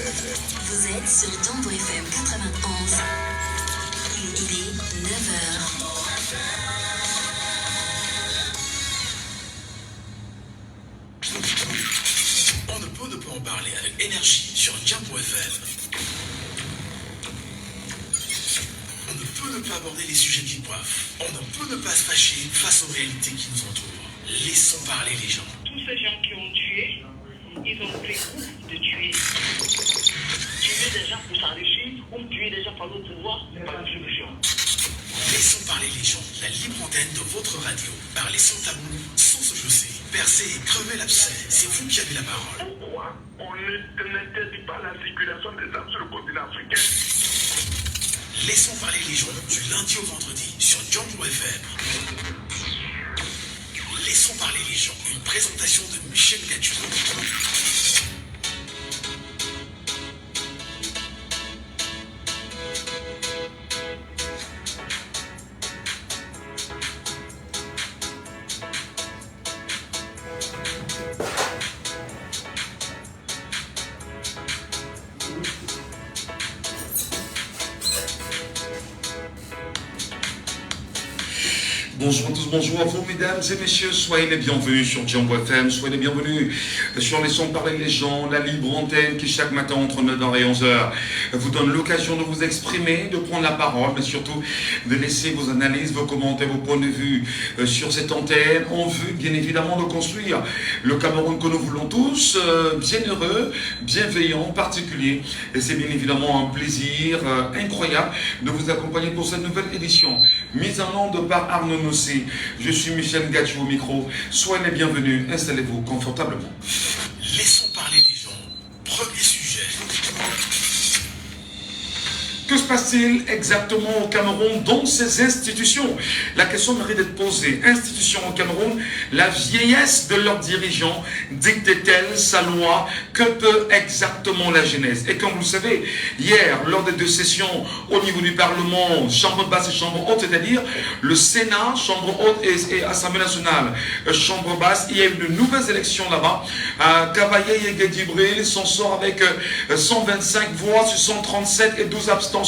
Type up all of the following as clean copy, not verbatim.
Vous êtes sur Jumbo FM 91. Il est 9h. On ne peut en parler avec énergie sur Jumbo FM. On ne peut ne pas aborder les sujets qui coiffent. On ne peut ne pas se fâcher face aux réalités qui nous entourent. Laissons parler les gens. Tous ces gens qui ont tué, ils ont pris goût de tuer. Tuer des gens pour s'enrichir ou tuer des gens pour le pouvoir, c'est pas une solution. Laissons parler les gens. La libre antenne de votre radio. Parlez sans tabou, sans se chausser. Percez et crevez l'abcès. C'est vous qui avez la parole. Pourquoi on n'interdit pas la circulation des armes sur le continent africain? Laissons parler les gens du lundi au vendredi sur Jumbo FM. Laissons parler les gens. Une présentation de Michel Gadjou. Bonjour à tous, bonjour à vous mesdames et messieurs, soyez les bienvenus sur Jumbo FM, soyez les bienvenus sur Laissons parler les gens, la libre antenne qui chaque matin entre 9h et 11h vous donne l'occasion de vous exprimer, de prendre la parole, mais surtout de laisser vos analyses, vos commentaires, vos points de vue sur cette antenne, en vue bien évidemment de construire le Cameroun que nous voulons tous, bien heureux, bienveillant, particulier, et c'est bien évidemment un plaisir incroyable de vous accompagner pour cette nouvelle édition, mise en onde par Arnaud. Je suis Michel Gadjou au micro. Soyez les bienvenus, installez-vous confortablement. Laissons parler les gens. Premier sujet. Que se passe-t-il exactement au Cameroun dans ces institutions? La question mérite d'être posée. Institutions au Cameroun, la vieillesse de leurs dirigeants dicte-t-elle sa loi? Que peut exactement la jeunesse? Et comme vous le savez, hier, lors des deux sessions au niveau du Parlement, chambre basse et chambre haute, c'est-à-dire le Sénat, chambre haute et Assemblée nationale, chambre basse, il y a eu de nouvelles élections là-bas. Cavaillé Yegedibril s'en sort avec 125 voix sur 137 et 12 abstentions.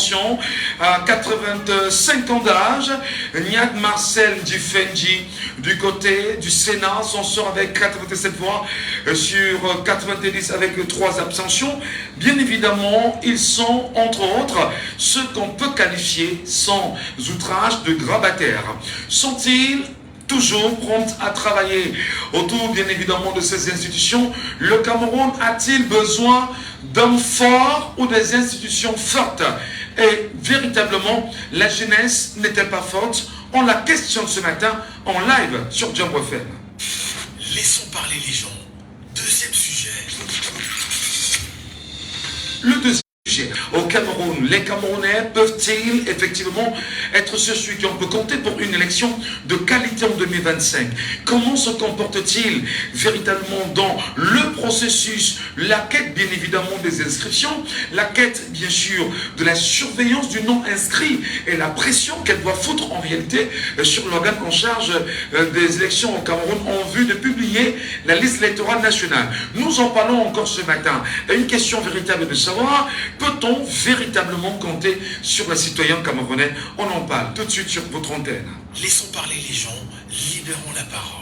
À 85 ans d'âge, Niak Marcel Dufendi du côté du Sénat s'en sort avec 87 voix sur 90 avec 3 abstentions. Bien évidemment, ils sont entre autres ceux qu'on peut qualifier sans outrage de grabataires. Sont-ils toujours promptes à travailler autour bien évidemment de ces institutions? Le Cameroun a-t-il besoin d'hommes forts ou des institutions fortes? Et véritablement, la jeunesse n'est-elle pas forte? On la questionne ce matin en live sur Jumbo FM. Laissons parler les gens. Deuxième sujet. Le deuxième sujet. Au Cameroun, les Camerounais peuvent-ils effectivement être ceux qui on peut compter pour une élection de qualité en 2025? Comment se comportent-ils véritablement dans le processus, la quête bien évidemment des inscriptions, la quête bien sûr de la surveillance du non inscrit et la pression qu'elle doit foutre en réalité sur l'organe en charge des élections au Cameroun en vue de publier la liste électorale nationale? Nous en parlons encore ce matin. Une question véritable de savoir, peut-on véritablement compter sur les citoyens camerounais? On en parle tout de suite sur votre antenne. Laissons parler les gens, libérons la parole.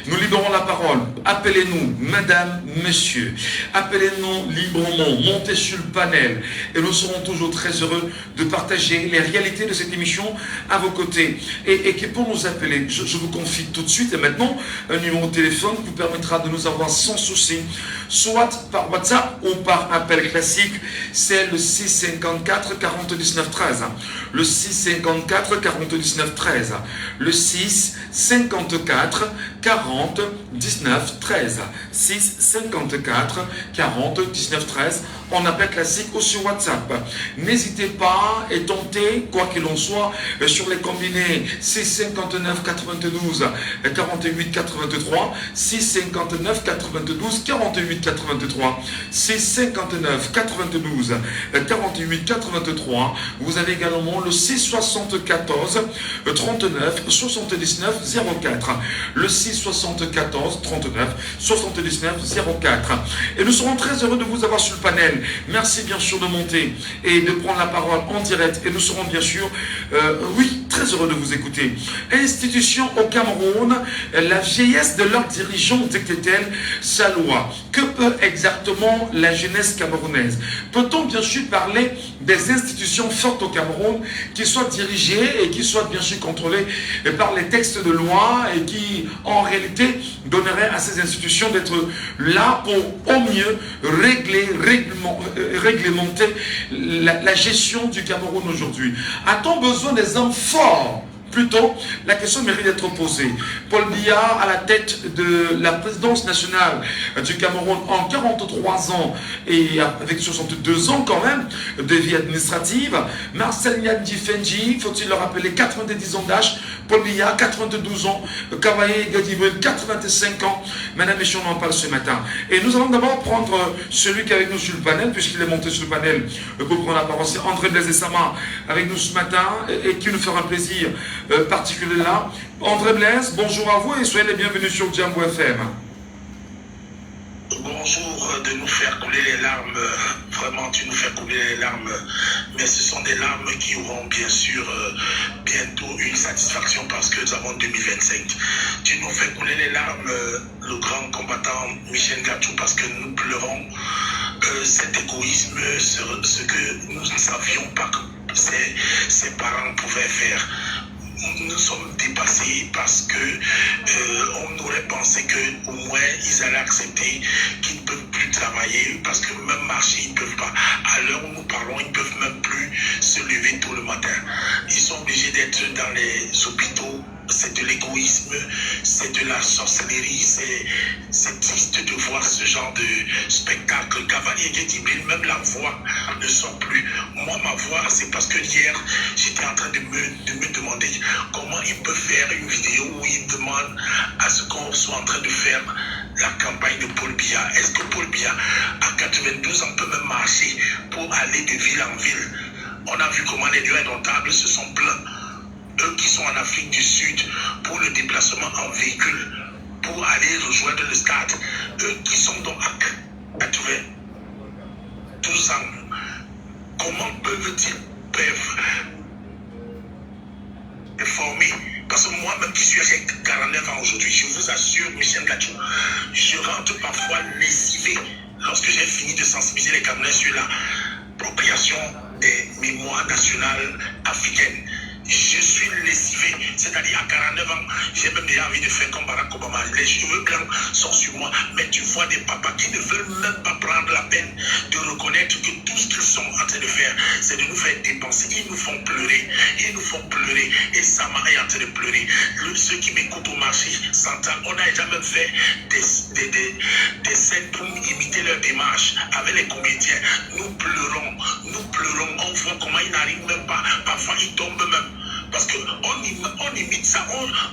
Nous libérons la parole. Appelez-nous, madame, monsieur. Appelez-nous librement. Montez sur le panel. Et nous serons toujours très heureux de partager les réalités de cette émission à vos côtés. Et pour nous appeler, je vous confie tout de suite et maintenant un numéro de téléphone qui vous permettra de nous avoir sans souci, soit par WhatsApp ou par appel classique. C'est le 654 40 19 13. Le 654 40 19 13. Le 654 40 19 13. 6 54 40 19 13 en appel classique ou sur WhatsApp. N'hésitez pas et tentez, quoi qu'il en soit, sur les combinés 6 59 92 48 83, 6 59 92 48 83, 6 59 92 48 83. Vous avez également le 6 74 39 79 04. Le 6 74 94 39 79 04. Et nous serons très heureux de vous avoir sur le panel. Merci bien sûr de monter et de prendre la parole en direct. Et nous serons bien sûr, très heureux de vous écouter. Institution au Cameroun, la vieillesse de leurs dirigeants dictait-elle sa loi? Que peut exactement la jeunesse camerounaise? Peut-on bien sûr parler des institutions fortes au Cameroun qui soient dirigées et qui soient bien sûr contrôlées par les textes de loi et qui en réalité donneraient à ces institutions d'être là pour au mieux réglementer la gestion du Cameroun aujourd'hui? A-t-on besoin des hommes forts? Plutôt, la question mérite d'être posée. Paul Biya, à la tête de la présidence nationale du Cameroun en 43 ans et avec 62 ans quand même de vie administrative. Marcel Yandi Fenji, faut-il le rappeler, 90 ans d'âge. Paul Biya, 92 ans. Kavaye Gadibel, 85 ans. Mesdames et messieurs, on en parle ce matin. Et nous allons d'abord prendre celui qui est avec nous sur le panel, puisqu'il est monté sur le panel pour prendre la parole. C'est André Blaise Essama avec nous ce matin et qui nous fera un plaisir particulier là. André Blaise, bonjour à vous et soyez les bienvenus sur Jambo FM. Bonjour, de nous faire couler les larmes, vraiment tu nous fais couler les larmes, mais ce sont des larmes qui auront bien sûr bientôt une satisfaction parce que nous avons 2025. Tu nous fais couler les larmes, le grand combattant Michel Gachou, parce que nous pleurons cet égoïsme, ce que nous ne savions pas que ses parents pouvaient faire. Nous sommes dépassés parce que on aurait pensé que au moins ils allaient accepter qu'ils ne peuvent plus travailler parce que même marcher ils ne peuvent pas. À l'heure où nous parlons, ils ne peuvent même plus se lever tôt le matin. Ils sont obligés d'être dans les hôpitaux. C'est de l'égoïsme, c'est de la sorcellerie, c'est triste de voir ce genre de spectacle. Cavani et Gedibril, même la voix ne sort plus. Moi, ma voix, c'est parce que hier, j'étais en train de me demander comment il peut faire une vidéo où il demande à ce qu'on soit en train de faire la campagne de Paul Biya. Est-ce que Paul Biya, à 92 ans, peut même marcher pour aller de ville en ville? On a vu comment les lieux indomptables se sont pleins. Eux qui sont en Afrique du Sud pour le déplacement en véhicule, pour aller rejoindre le stade, eux qui sont donc à 12 ans, comment peuvent-ils former? Parce que moi-même qui suis avec 49 ans aujourd'hui, je vous assure, Michel Gachou, je rentre parfois lessivé lorsque j'ai fini de sensibiliser les Camerounais sur la l'appropriation des mémoires nationales africaines. Je suis lessivé, c'est-à-dire à 49 ans, j'ai même déjà envie de faire comme Barack Obama. Les cheveux blancs sont sur moi, mais tu vois des papas qui ne veulent même pas prendre la peine de reconnaître que tout ce qu'ils sont en train de faire, c'est de nous faire dépenser. Ils nous font pleurer, et Sama est en train de pleurer. Ceux qui m'écoutent au marché central, on n'a jamais fait des scènes pour imiter leur démarche avec les comédiens. Nous pleurons, on voit comment ils n'arrivent même pas, parfois ils tombent même. Parce qu'on imite ça,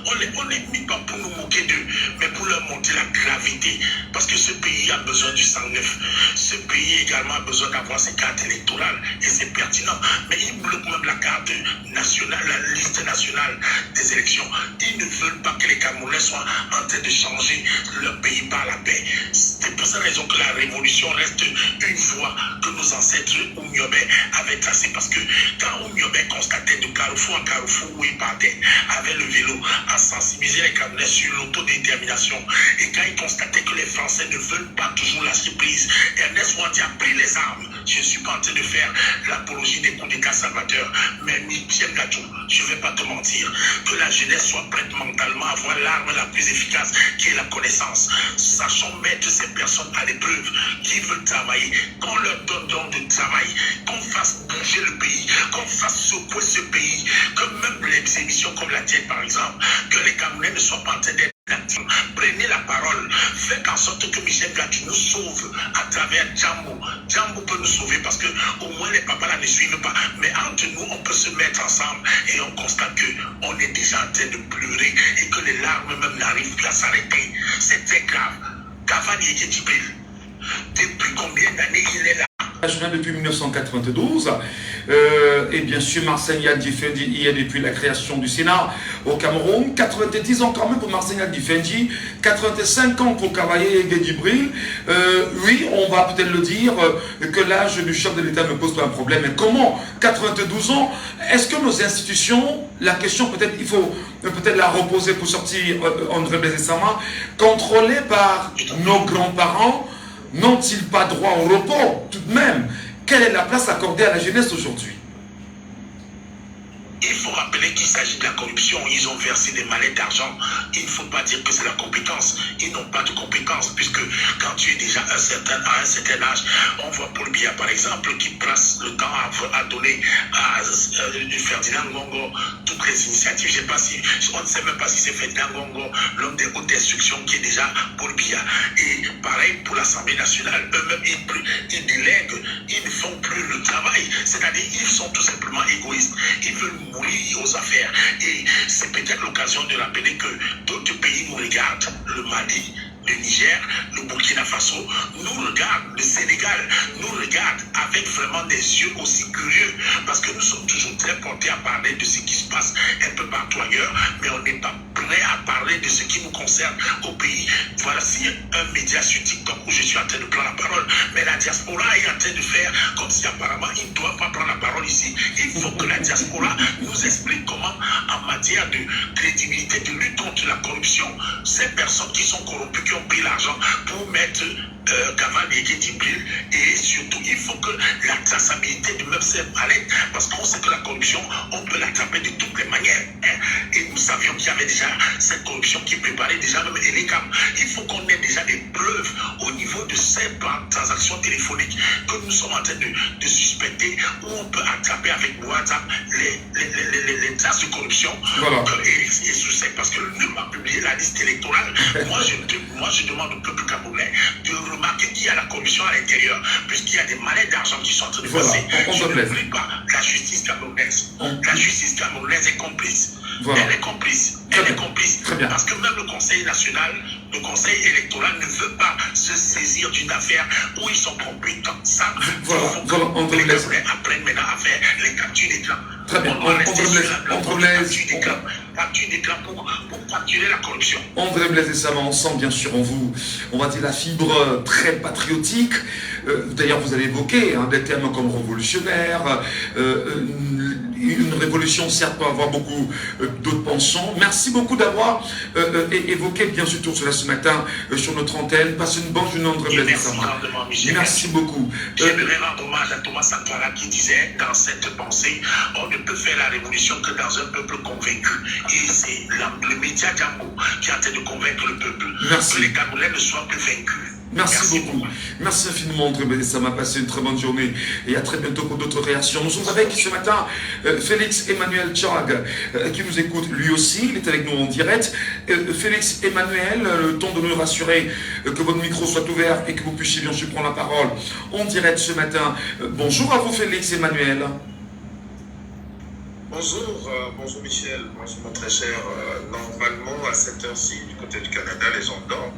on l'imite pas pour nous moquer d'eux, mais pour leur montrer la gravité. Parce que ce pays a besoin du sang neuf. Ce pays également a besoin d'avoir ses cartes électorales, et c'est pertinent. Mais ils bloquent même la carte nationale, la liste nationale des élections. Ils ne veulent pas que les Camerounais soient en train de changer leur pays par la paix. C'est pour cette raison que la révolution reste une voie que nos ancêtres Oumyobé avaient tracée. Parce que quand Oumyobé constatait de carrefour en carrefour où il partait avec le vélo à sensibiliser les Camerounais sur l'autodétermination, et quand il constatait que les Français ne veulent pas toujours lâcher prise, Ernest Ouanti a pris les armes. Je ne suis pas en train de faire l'apologie des coups d'État salvateurs, mais Michel Gachou, je ne vais pas te mentir, que la jeunesse soit prête mentalement à avoir l'arme la plus efficace qui est la connaissance. Sachons mettre ces personnes à l'épreuve qui veulent travailler, qu'on leur donne de travail, qu'on fasse bouger le pays, qu'on fasse secouer ce pays, que même les émissions comme la tienne par exemple, que les Camerounais ne soient pas en train d'être actifs. Prenez la parole, faites en sorte que Michel Gachou nous sauve à travers Jambo. Jambo peut nous sauver parce que au moins les papas là ne suivent pas, mais entre nous on peut se mettre ensemble et on constate qu'on est déjà en train de pleurer et que les larmes même n'arrivent plus à s'arrêter. C'est très grave. Cavani et Djibril, depuis combien d'années il est là? Depuis 1992, et bien sûr Marcel Yadifendi y est depuis la création du Sénat au Cameroun. 90 ans quand même pour Marcel Yadifendi, 85 ans pour Cavaillé et Guédibril. Oui, on va peut-être le dire que l'âge du chef de l'État ne pose pas un problème. Mais comment 92 ans? Est-ce que nos institutions, la question peut-être, il faut peut-être la reposer pour sortir André Blaise Sama, contrôlées par nos grands-parents, n'ont-ils pas droit au repos tout de même? Quelle est la place accordée à la jeunesse aujourd'hui? Il faut rappeler qu'il s'agit de la corruption. Ils ont versé des mallettes d'argent. Il ne faut pas dire que c'est la compétence. Ils n'ont pas de compétence, puisque quand tu es déjà à un certain âge, on voit Paul Biya, par exemple, qui passe le temps à donner à Ferdinand Ngongo toutes les initiatives. Je sais pas si, on ne sait même pas si c'est Ferdinand Ngongo, l'homme des hautes instructions, qui est déjà Paul Biya. Et pareil pour l'Assemblée nationale, eux-mêmes, ils délèguent, ils ne font plus le travail. C'est-à-dire, ils sont tout simplement égoïstes. Ils veulent mourir aux affaires. Et c'est peut-être l'occasion de rappeler que d'autres pays nous regardent, le Mali, le Niger, le Burkina Faso, nous regardent, le Sénégal nous regarde avec vraiment des yeux aussi curieux, parce que nous sommes toujours très portés à parler de ce qui se passe un peu partout ailleurs, mais on n'est pas prêt à parler de ce qui nous concerne au pays. Voici un média sur TikTok où je suis en train de prendre la parole, mais la diaspora est en train de faire comme si apparemment ils ne doivent pas prendre la parole ici. Il faut que la diaspora nous explique comment, en matière de crédibilité, de lutte contre la corruption, ces personnes qui sont corrompues, qui ont pris l'argent pour mettre Cavani et Guédibril, et surtout il faut que la traçabilité de même ces mallettes, parce qu'on sait que la corruption, on peut l'attraper de toutes les manières, hein. Et nous savions qu'il y avait déjà cette corruption qui préparait déjà même Elecam. Il faut qu'on ait déjà des preuves au niveau de ces transactions téléphoniques que nous sommes en train de suspecter, où on peut attraper avec WhatsApp les traces de corruption. Voilà. Et suspect, parce que le NUM a publié la liste électorale. moi je demande au peuple camerounais de remarquer qu'il y a la corruption à l'intérieur, puisqu'il y a des mallettes d'argent qui sont en train de passer. Je ne prie pas la justice camerounaise. La justice camerounaise est complice. Voilà. Elle est complice. Elle est complice. Parce que même le Conseil national, le Conseil électoral ne veut pas se saisir d'une affaire où ils sont compétents. Ça, voilà. Il faut que les Camerounais apprennent maintenant à faire les captures d'écran. Très bien. Capture d'écran pour capturer la corruption. André Blaise Sama, on sent bien sûr en vous, on va dire, la fibre très patriotique. D'ailleurs, vous avez évoqué des termes comme révolutionnaire, une révolution, certes, peut avoir beaucoup d'autres penchants. Merci beaucoup d'avoir évoqué bien sûr tout cela ce matin sur notre antenne. Passez une bonne journée, André Blaise Sama. Merci beaucoup. J'aimerais rendre hommage à Thomas Sankara qui disait dans cette pensée, on ne peut faire la révolution que dans un peuple convaincu. Et c'est le média Django qui est en train de convaincre le peuple. Merci. Que les Camerounais ne soient plus vaincus. Merci beaucoup. Merci infiniment, André Blaise Sama. Passé une très bonne journée et à très bientôt pour d'autres réactions. Nous sommes avec ce matin Félix Emmanuel Tchag qui nous écoute lui aussi. Il est avec nous en direct. Félix Emmanuel, le temps de nous rassurer que votre micro soit ouvert et que vous puissiez bien sûr prendre la parole en direct ce matin. Bonjour à vous, Félix Emmanuel. Bonjour, bonjour Michel, bonjour mon très cher. Normalement, à cette heure-ci, du côté du Canada, les gens dorment.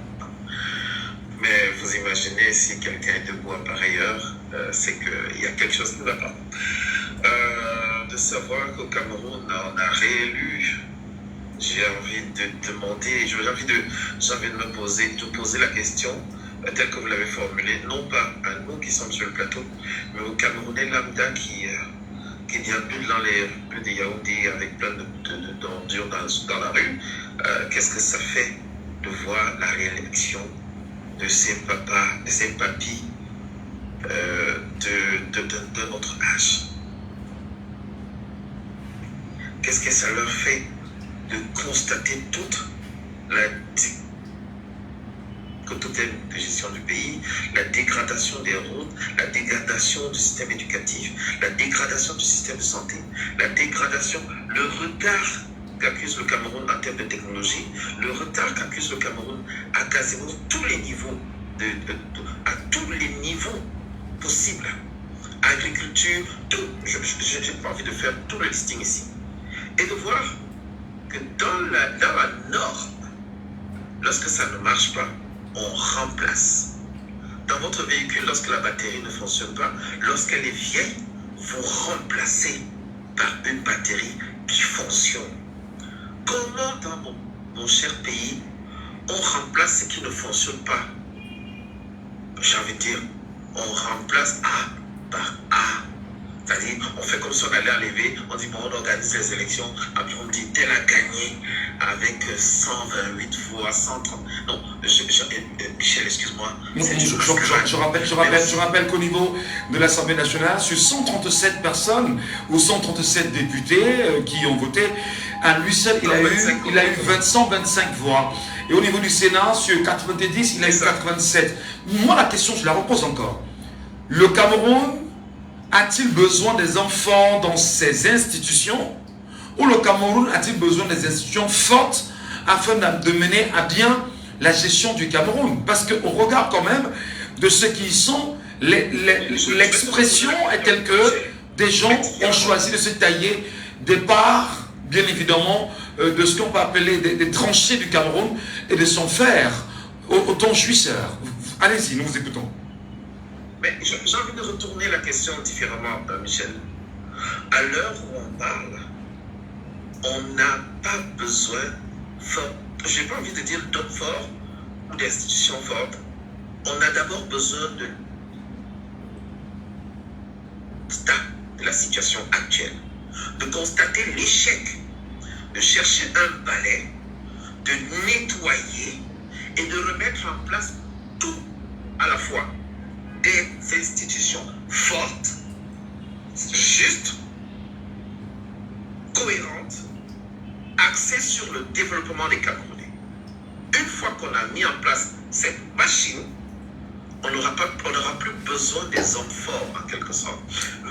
Mais vous imaginez, si quelqu'un est debout à pareille heure, c'est qu'il y a quelque chose qui ne va pas. De savoir qu'au Cameroun, on a réélu, j'ai envie de demander, j'ai envie de me poser la question telle que vous l'avez formulée, non pas à nous qui sommes sur le plateau, mais aux Camerounais lambda qui déambulent dans les rues de Yaoundé avec plein d'ordures dans la rue. Qu'est-ce que ça fait de voir la réélection de ces papas, de ces papis de notre âge? Qu'est-ce que ça leur fait de constater toute la gestion du pays, la dégradation des routes, la dégradation du système éducatif, la dégradation du système de santé, la dégradation, le retard qu'accuse le Cameroun en termes de technologie, le retard qu'accuse le Cameroun à quasiment tous les niveaux, à tous les niveaux possibles. Agriculture, tout. Je n'ai pas envie de faire tout le listing ici. Et de voir que dans la norme, lorsque ça ne marche pas, on remplace. dans votre véhicule, lorsque la batterie ne fonctionne pas, lorsqu'elle est vieille, vous remplacez par une batterie qui fonctionne. Comment dans mon cher pays, on remplace ce qui ne fonctionne pas? J'ai envie de dire, on remplace A par A. C'est-à-dire, on fait comme si on allait enlever, on dit, bon, on organise les élections, après on dit, tel a gagné avec 128 voix, 130. Non, Michel, excuse-moi. Je rappelle qu'au niveau de l'Assemblée nationale, sur 137 personnes ou 137 députés qui ont voté, à lui seul, il a eu 125 voix. Et au niveau du Sénat, sur 90, il a eu 87. Moi, la question, je la repose encore. Le Cameroun a-t-il besoin des enfants dans ses institutions, ou le Cameroun a-t-il besoin des institutions fortes afin de mener à bien la gestion du Cameroun? Parce qu'au regard quand même de ceux qui y sont, l'expression est telle que des gens ont choisi de se tailler des parts, bien évidemment, de ce qu'on peut appeler des tranchées du Cameroun et de s'en faire autant jouisseur. Allez-y, nous vous écoutons. Mais j'ai envie de retourner la question différemment, Michel. À l'heure où on parle, on n'a pas besoin, je n'ai pas envie de dire d'hommes forts ou d'institutions fortes. On a d'abord besoin de la situation actuelle, de constater l'échec, de chercher un balai, de nettoyer et de remettre en place tout à la fois. Des institutions fortes, justes, cohérentes, axées sur le développement des Camerounais. Une fois qu'on a mis en place cette machine, on n'aura plus besoin des hommes forts en quelque sorte.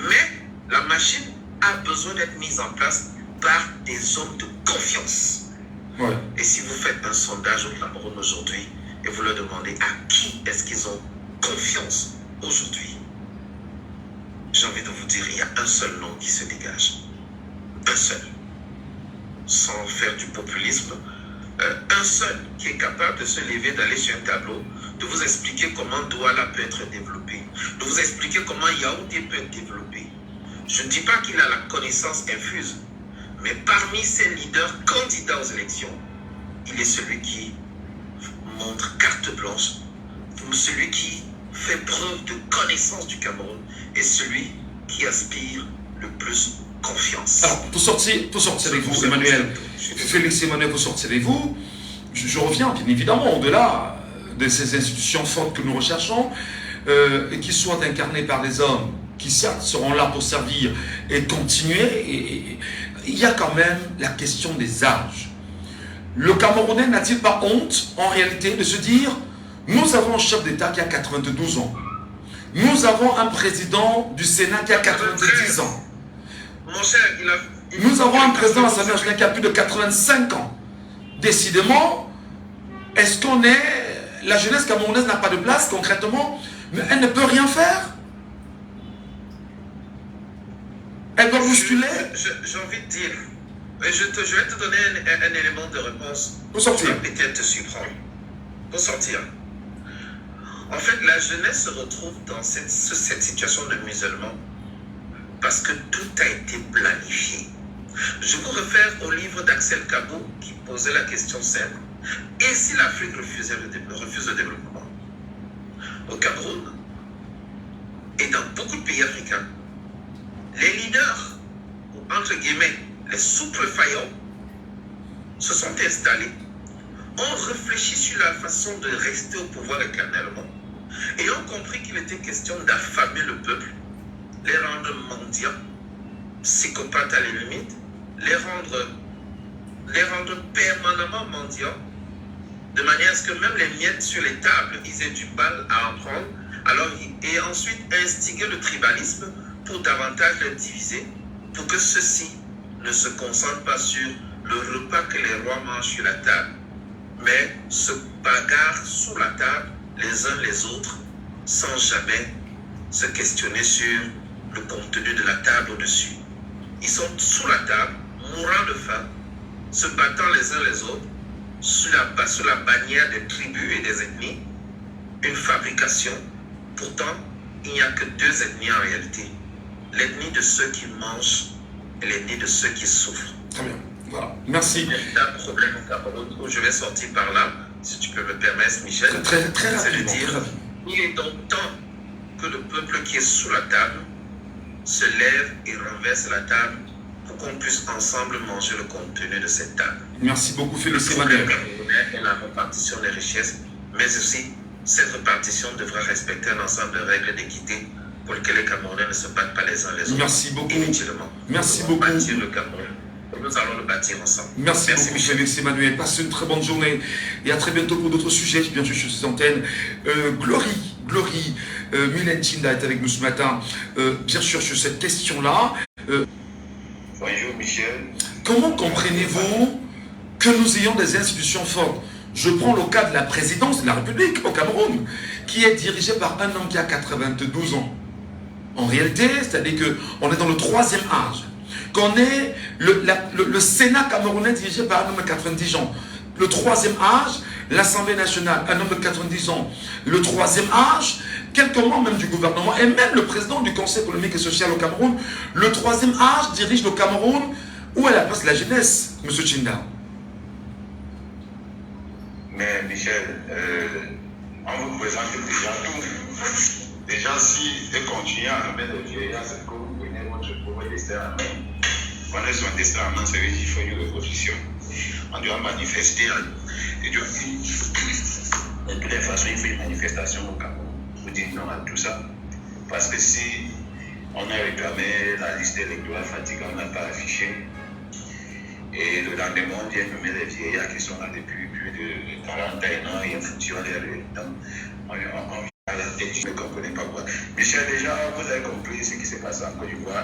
Mais la machine a besoin d'être mise en place par des hommes de confiance. Ouais. Et si vous faites un sondage au Cameroun aujourd'hui et vous leur demandez à qui est-ce qu'ils ont confiance aujourd'hui, j'ai envie de vous dire, il y a un seul nom qui se dégage. Un seul. Sans faire du populisme. Un seul qui est capable de se lever, d'aller sur un tableau, de vous expliquer comment Douala peut être développé, de vous expliquer comment Yaoundé peut être développé. Je ne dis pas qu'il a la connaissance infuse, mais parmi ces leaders candidats aux élections, il est celui qui montre carte blanche, celui qui fait preuve de connaissance du Cameroun et celui qui aspire le plus confiance. Alors, pour sortir avec vous, Emmanuel, Félix Emmanuel, pour sortir avec vous, je reviens bien évidemment au-delà de ces institutions fortes que nous recherchons, et qui soient incarnées par des hommes qui certes seront là pour servir et continuer. Et il y a quand même la question des âges. Le Camerounais n'a-t-il pas honte en réalité de se dire: nous avons un chef d'État qui a 92 ans. Nous avons un président du Sénat qui a 90 ans. Mon cher, nous avons un président de l'Assemblée nationale qui a plus de 85 ans. Décidément, est-ce qu'on est... La jeunesse camerounaise n'a pas de place concrètement, mais elle ne peut rien faire. Elle doit bousculer. J'ai envie de dire, je vais te donner un élément de réponse pour sortir. Qui va peut-être te surprendre. Pour sortir. En fait, la jeunesse se retrouve dans cette situation de musulman parce que tout a été planifié. Je vous réfère au livre d'Axel Kabou qui posait la question simple. Et si l'Afrique refuse le développement? Au Cameroun et dans beaucoup de pays africains, les leaders, ou entre guillemets, les sous-préfayants, se sont installés, ont réfléchi sur la façon de rester au pouvoir éternellement et ont compris qu'il était question d'affamer le peuple, les rendre mendiants, psychopathes à la limite, les rendre permanemment mendiants, de manière à ce que même les miettes sur les tables, ils aient du mal à en prendre, et ensuite instiguer le tribalisme pour davantage les diviser, pour que ceux-ci ne se concentrent pas sur le repas que les rois mangent sur la table, mais se bagarrent sous la table les uns les autres, sans jamais se questionner sur le contenu de la table au-dessus. Ils sont sous la table, mourant de faim, se battant les uns les autres, sous la bannière des tribus et des ethnies, une fabrication Pourtant, il n'y a que deux ethnies en réalité. L'ethnie de ceux qui mangent et l'ethnie de ceux qui souffrent. Très bien. Voilà. Merci. Il y a un problème au Cameroun où je vais sortir par là, si tu peux me permettre, Michel. Très c'est de rapidement. dire, il est donc temps que le peuple qui est sous la table se lève et renverse la table pour qu'on puisse ensemble manger le contenu de cette table. Merci beaucoup, Félix Le Emmanuel. problème camerounais est la répartition des richesses, mais aussi cette répartition devra respecter un ensemble de règles d'équité pour lesquelles les Camerounais ne se battent pas les uns les autres. Merci beaucoup. Inutilement. Merci Nous devons beaucoup. bâtir le Cameroun. Et nous allons le bâtir ensemble. Merci beaucoup, Michel. Félix Emmanuel. Passez une très bonne journée et à très bientôt pour d'autres sujets, bien sûr, sur ces antennes. Glory, Mylène Chinda est avec nous ce matin, bien sûr, sur cette question-là. Bonjour, Michel. Comment comprenez-vous que nous ayons des institutions fortes? Je prends le cas de la présidence de la République au Cameroun, qui est dirigée par un homme qui a 92 ans. En réalité, c'est-à-dire qu'on est dans le 3e âge. Qu'on est le Sénat camerounais dirigé par un homme de 90 ans. Le 3e âge, l'Assemblée nationale, un homme de 90 ans. Le 3e âge, quelques membres même du gouvernement, et même le président du Conseil économique et social au Cameroun, le 3e âge dirige le Cameroun. Où est la place de la jeunesse, M. Chinda? Mais Michel, on vous présente déjà tout. Déjà, si et continuez à mettre les vieillards, c'est que vous prenez votre pauvre destin en main. Prenez son destin en main, c'est qu'il faut une révolution. On doit manifester. Et Dieu dit, de toutes les façons, il faut une manifestation au Cameroun. Vous dites non à tout ça. Parce que si on a réclamé la liste électorale fatigante, on n'a pas affiché. Et le lendemain, on vient nommer les vieillards qui sont là depuis plus de 40 ans et en fonction des temps. On vient à la tête, je ne comprenais pas quoi. Michel, déjà, vous avez compris ce qui s'est passé en Côte d'Ivoire.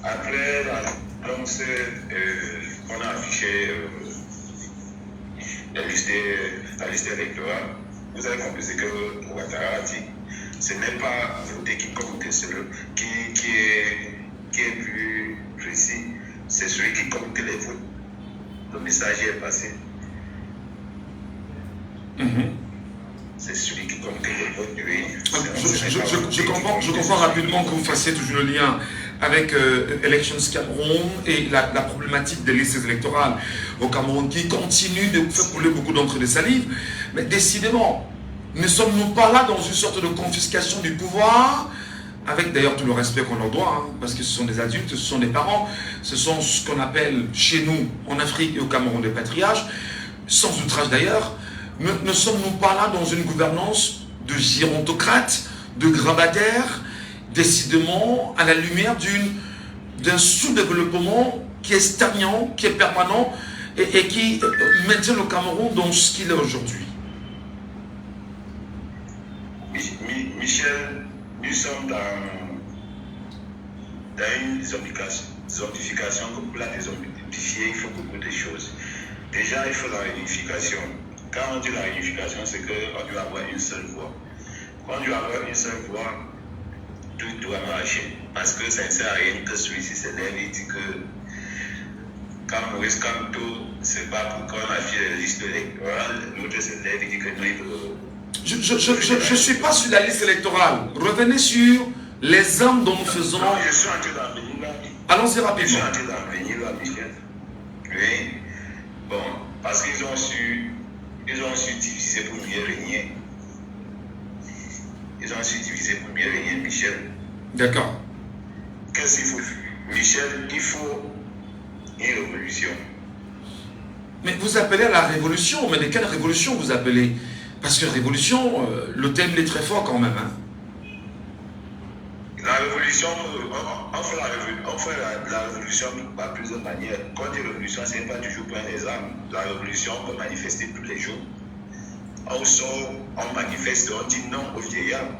Après l'annonce qu'on a affiché la liste électorale, vous avez compris ce que Ouattara a dit. Ce n'est pas voter qui compte, c'est qui est plus précis. C'est celui qui compte les votes. Le message est passé. C'est celui qui compte les votes, oui. Je comprends rapidement que vous fassiez toujours le lien avec Elections Cameroun et la problématique des listes électorales au Cameroun qui continue de faire couler beaucoup d'entre les salives. Mais décidément, ne sommes-nous pas là dans une sorte de confiscation du pouvoir, avec d'ailleurs tout le respect qu'on leur doit, hein, parce que ce sont des adultes, ce sont des parents, ce sont ce qu'on appelle chez nous, en Afrique et au Cameroun, des patriarches, sans outrage d'ailleurs. Ne sommes-nous pas là dans une gouvernance de gérontocrates, de grabataires, décidément à la lumière d'un sous-développement qui est stagnant, qui est permanent et qui maintient le Cameroun dans ce qu'il est aujourd'hui? Michel, nous sommes dans une zombification. Pour la dézombifier, il faut beaucoup de choses. Déjà, il faut la réunification. Quand on dit la réunification, c'est qu'on doit avoir une seule voix. Quand on doit avoir une seule voix, tout doit marcher. Parce que ça ne sert à rien que celui-ci se lève et dit que quand Maurice Kamto, c'est pas pour qu'on a fait la liste électorale, l'autre se lève et dit que non, il veut. Je ne suis pas sur la liste électorale. Revenez sur les armes dont nous faisons. Non, je suis en train d'en venir là. Allons-y Je rapidement. suis en train d'en venir là, Michel. Oui. Bon, parce qu'ils ont su diviser pour mieux régner. Ils ont su diviser pour mieux régner, Michel. D'accord. Qu'est-ce qu'il faut faire? Michel, il faut une révolution. Mais vous appelez à la révolution, mais de quelle révolution vous appelez? Parce que révolution, le thème est très fort quand même. Hein. La révolution, on fait la révolution par plusieurs manières. Quand on dit révolution, ce n'est pas toujours prendre les armes. La révolution, on peut manifester tous les jours. On sort, on manifeste, on dit non aux vieillards.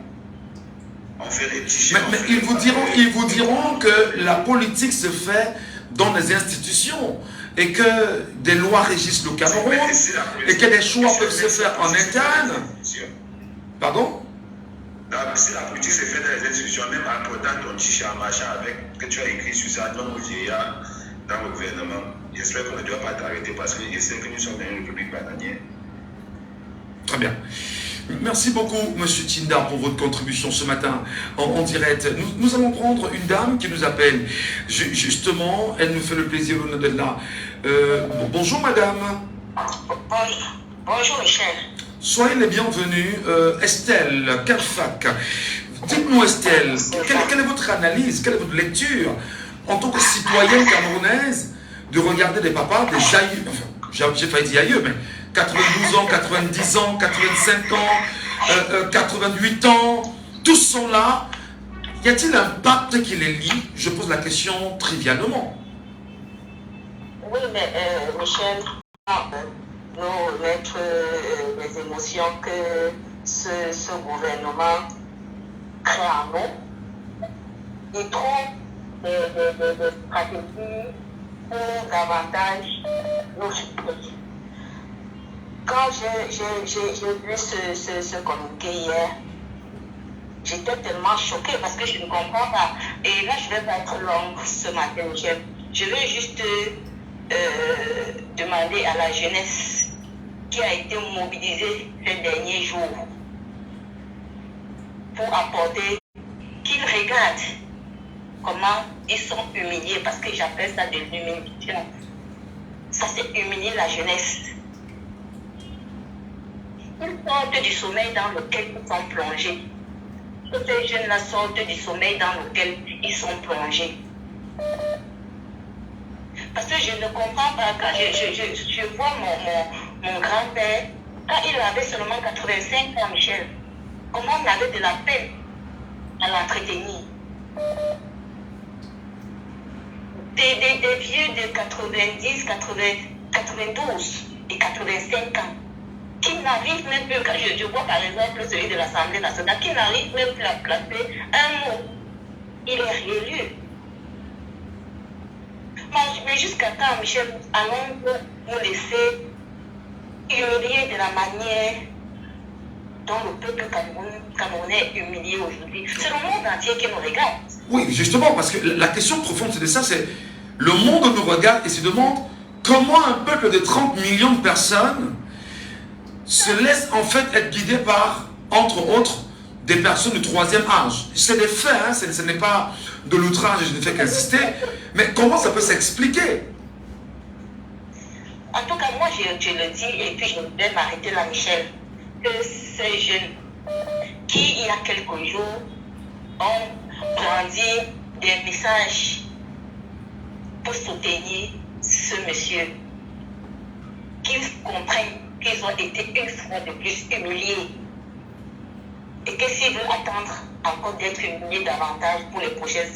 On fait les petits Mais ils vous diront que la politique se fait dans les institutions et que des lois régissent le Cameroun et que des choix peuvent se faire en interne. Pardon? Si la politique se fait dans les institutions, même en portant ton t-shirt, en marchant avec, que tu as écrit sur ça, non aux vieillards dans le gouvernement, j'espère qu'on ne doit pas t'arrêter parce que je sais que nous sommes dans une république bananière. Très bien. Merci beaucoup, Monsieur Tinda, pour votre contribution ce matin en direct. Nous allons prendre une dame qui nous appelle. Justement, elle nous fait le plaisir d'être là. Bonjour, madame. Bonjour, Michel. Soyez les bienvenus. Estelle Kalfak. Dites-nous, Estelle, quelle est votre analyse, quelle est votre lecture en tant que citoyenne camerounaise de regarder des papas, des aïeux, enfin, j'ai failli dire aïeux, mais 92 ans, 90 ans, 85 ans, 88 ans, tous sont là. Y a-t-il un pacte qui les lie? Je pose la question trivialement. Oui, mais Michel, nous mettre les émotions que ce gouvernement crée en nous, il trouve des stratégies pour davantage nous supporter. Quand j'ai vu ce communiqué hier, j'étais tellement choquée parce que je ne comprends pas. Et là, je ne vais pas être longue ce matin, Michel. Je vais juste demander à la jeunesse qui a été mobilisée ces derniers jours pour apporter qu'ils regardent comment ils sont humiliés, parce que j'appelle ça de l'humiliation. Ça, c'est humilier la jeunesse. Ils sortent du sommeil dans lequel ils sont plongés. Tous ces jeunes-là sortent du sommeil dans lequel ils sont plongés. Parce que je ne comprends pas, quand je vois mon grand-père, quand il avait seulement 85 ans, Michel, comment on avait de la peine à l'entretenir. Des vieux de 90, 92 et 85 ans, qui n'arrivent même plus, quand je vois par exemple celui de l'Assemblée nationale, qui n'arrive même plus à placer un mot. Il est réélu. Mais jusqu'à quand, Michel, allons nous laisser humilier de la manière dont le peuple camerounais est humilié aujourd'hui? C'est le monde entier qui nous regarde. Oui, justement, parce que la question profonde, c'est de ça, c'est le monde nous regarde et se demande comment un peuple de 30 millions de personnes se laisse en fait être guidé par, entre autres, des personnes du troisième âge. C'est des faits, hein, ce n'est pas de l'outrage, je ne fais qu'insister, mais comment ça peut s'expliquer? En tout cas, moi, je le dis, et puis je vais m'arrêter là, Michel, que ces jeunes qui, il y a quelques jours, ont brandi des messages pour soutenir ce monsieur, qu'ils comprennent qu'ils ont été une fois de plus humiliés et que s'ils veulent attendre encore d'être humiliés davantage pour les prochaines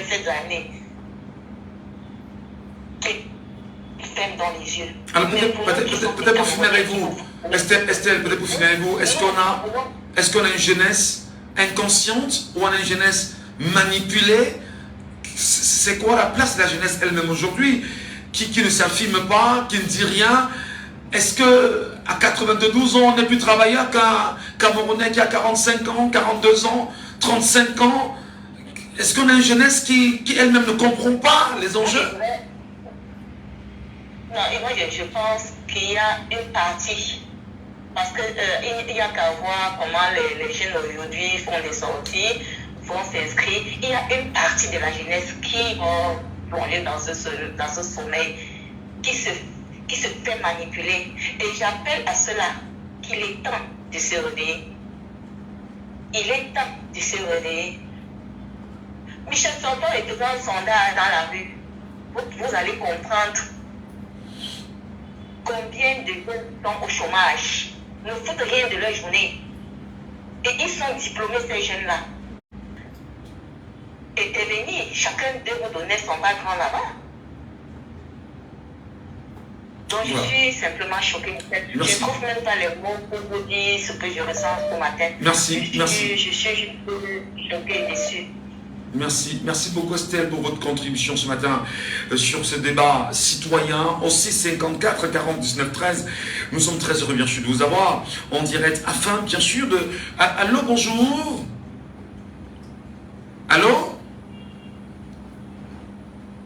7 années, qu'ils ferment dans les yeux. Alors peut-être pour finir avec vous, Estelle, peut-être pour finir avec vous, est-ce qu'on a une jeunesse inconsciente ou on a une jeunesse manipulée? C'est quoi la place de la jeunesse elle-même aujourd'hui qui ne s'affirme pas, qui ne dit rien? Est-ce qu'à 92 ans, on n'est plus travailleur qu'un Camerounais qui a 45 ans, 42 ans, 35 ans? Est-ce qu'on a une jeunesse qui elle-même ne comprend pas les enjeux? Non, et moi je pense qu'il y a une partie, parce qu'il n'y a qu'à voir comment les jeunes aujourd'hui font des sorties, vont s'inscrire. Il y a une partie de la jeunesse qui vont plonger dans ce sommeil, qui se fait manipuler. Et j'appelle à cela qu'il est temps de se réveiller. Il est temps de se réveiller. Michel Santon est devant un sondage dans la rue. Vous allez comprendre combien de jeunes sont au chômage, ne foutent rien de leur journée. Et ils sont diplômés, ces jeunes-là. Et devenir, chacun de vous donner son background là-bas. Donc je suis simplement choquée. Je ne trouve même pas les mots pour vous dire ce que je ressens ce matin. Merci. Je suis juste choquée et déçue. Merci beaucoup Estelle pour votre contribution ce matin sur ce débat citoyen au 654 40 19 13. Nous sommes très heureux bien sûr de vous avoir en direct afin bien sûr de... Allô, bonjour. Allô?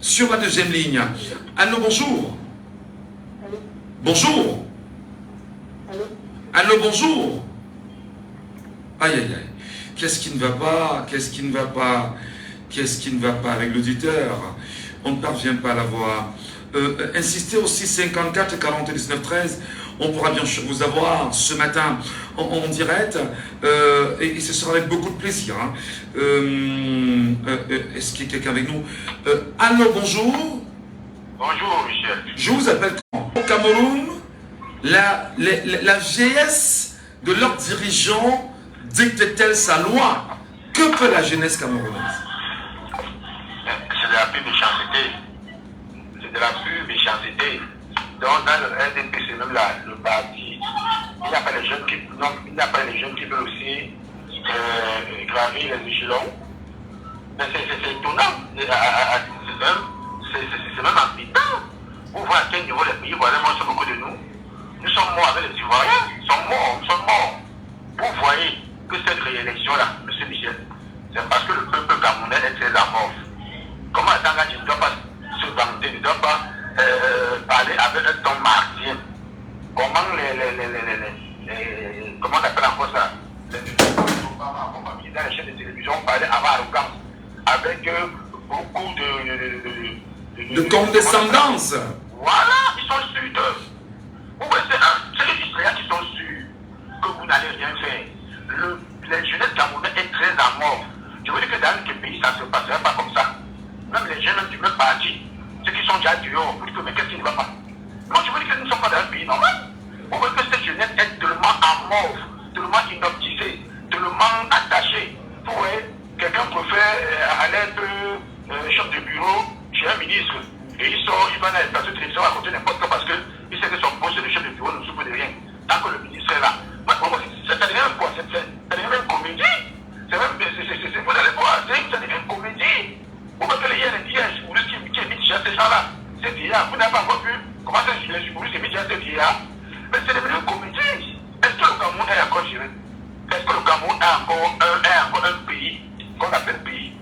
Sur la deuxième ligne. Allô, bonjour. Bonjour. Allô, bonjour. Aïe, aïe, aïe. Qu'est-ce qui ne va pas? Qu'est-ce qui ne va pas? Qu'est-ce qui ne va pas avec l'auditeur? On ne parvient pas à la voir. Insistez aussi 54 40 19 13. On pourra bien sûr vous avoir ce matin en direct et ce sera avec beaucoup de plaisir. Hein. Est-ce qu'il y a quelqu'un avec nous? Allô, bonjour. Bonjour, Michel. Je vous appelle au Cameroun. La vieillesse de leurs dirigeants dicte-t-elle sa loi? Que peut la jeunesse camerounaise? C'est de la pure méchanceté. C'est de la pure méchanceté. Donc, dans le RDP, c'est même le parti. Il n'y a pas les jeunes qui veulent aussi gravir les échelons. Mais c'est étonnant. C'est même embêtant. Vous voyez à quel niveau les pays voisins sont beaucoup de nous. Nous sommes morts avec les Ivoiriens. Nous sommes morts. Vous voyez que cette réélection-là, M. Michel, c'est parce que le peuple camerounais est très amorphe. Comment Tangani ne doit pas se vanter, ne doit pas parler avec un ton martien? Comment comment on appelle encore ça? Dans les chaînes de télévision, on parlait avec arrogance, avec beaucoup de condescendance. Voilà, ils sont sûrs d'eux. Vous voyez, c'est les Israéliens qui sont sûrs que vous n'allez rien faire. Les jeunesses camerounais est très amorphe. Je veux dire que dans quelques pays, ça ne se passerait pas comme ça. Même les jeunes du même parti, ceux qui sont déjà dehors, vous dites que mais qu'est-ce qui ne va pas? Moi, je veux dire que nous ne sommes pas dans un pays normal. Vous voyez que cette jeunesse est tellement amorphe, tellement inoptisée, tellement attachée. Vous voyez, quelqu'un préfère aller être chef de bureau chez un ministre et il sort, il va dans la station de télévision à côté n'importe quoi parce qu'il sait que son poste de chef de bureau ne souffre de rien. Tant que le ministre est là. Ça devient un quoi? Ça devient une comédie. C'est même, vous allez voir, ça devient une comédie. Vous voyez que les journalistes qui émitent chez ces gens-là, c'est vieillard. Vous n'avez pas encore vu comment les journalistes émitent chez ces vieillards. Mais c'est devenu une comédie. Est-ce que le Cameroun est encore géré? Est-ce que le Cameroun est encore un pays qu'on appelle pays?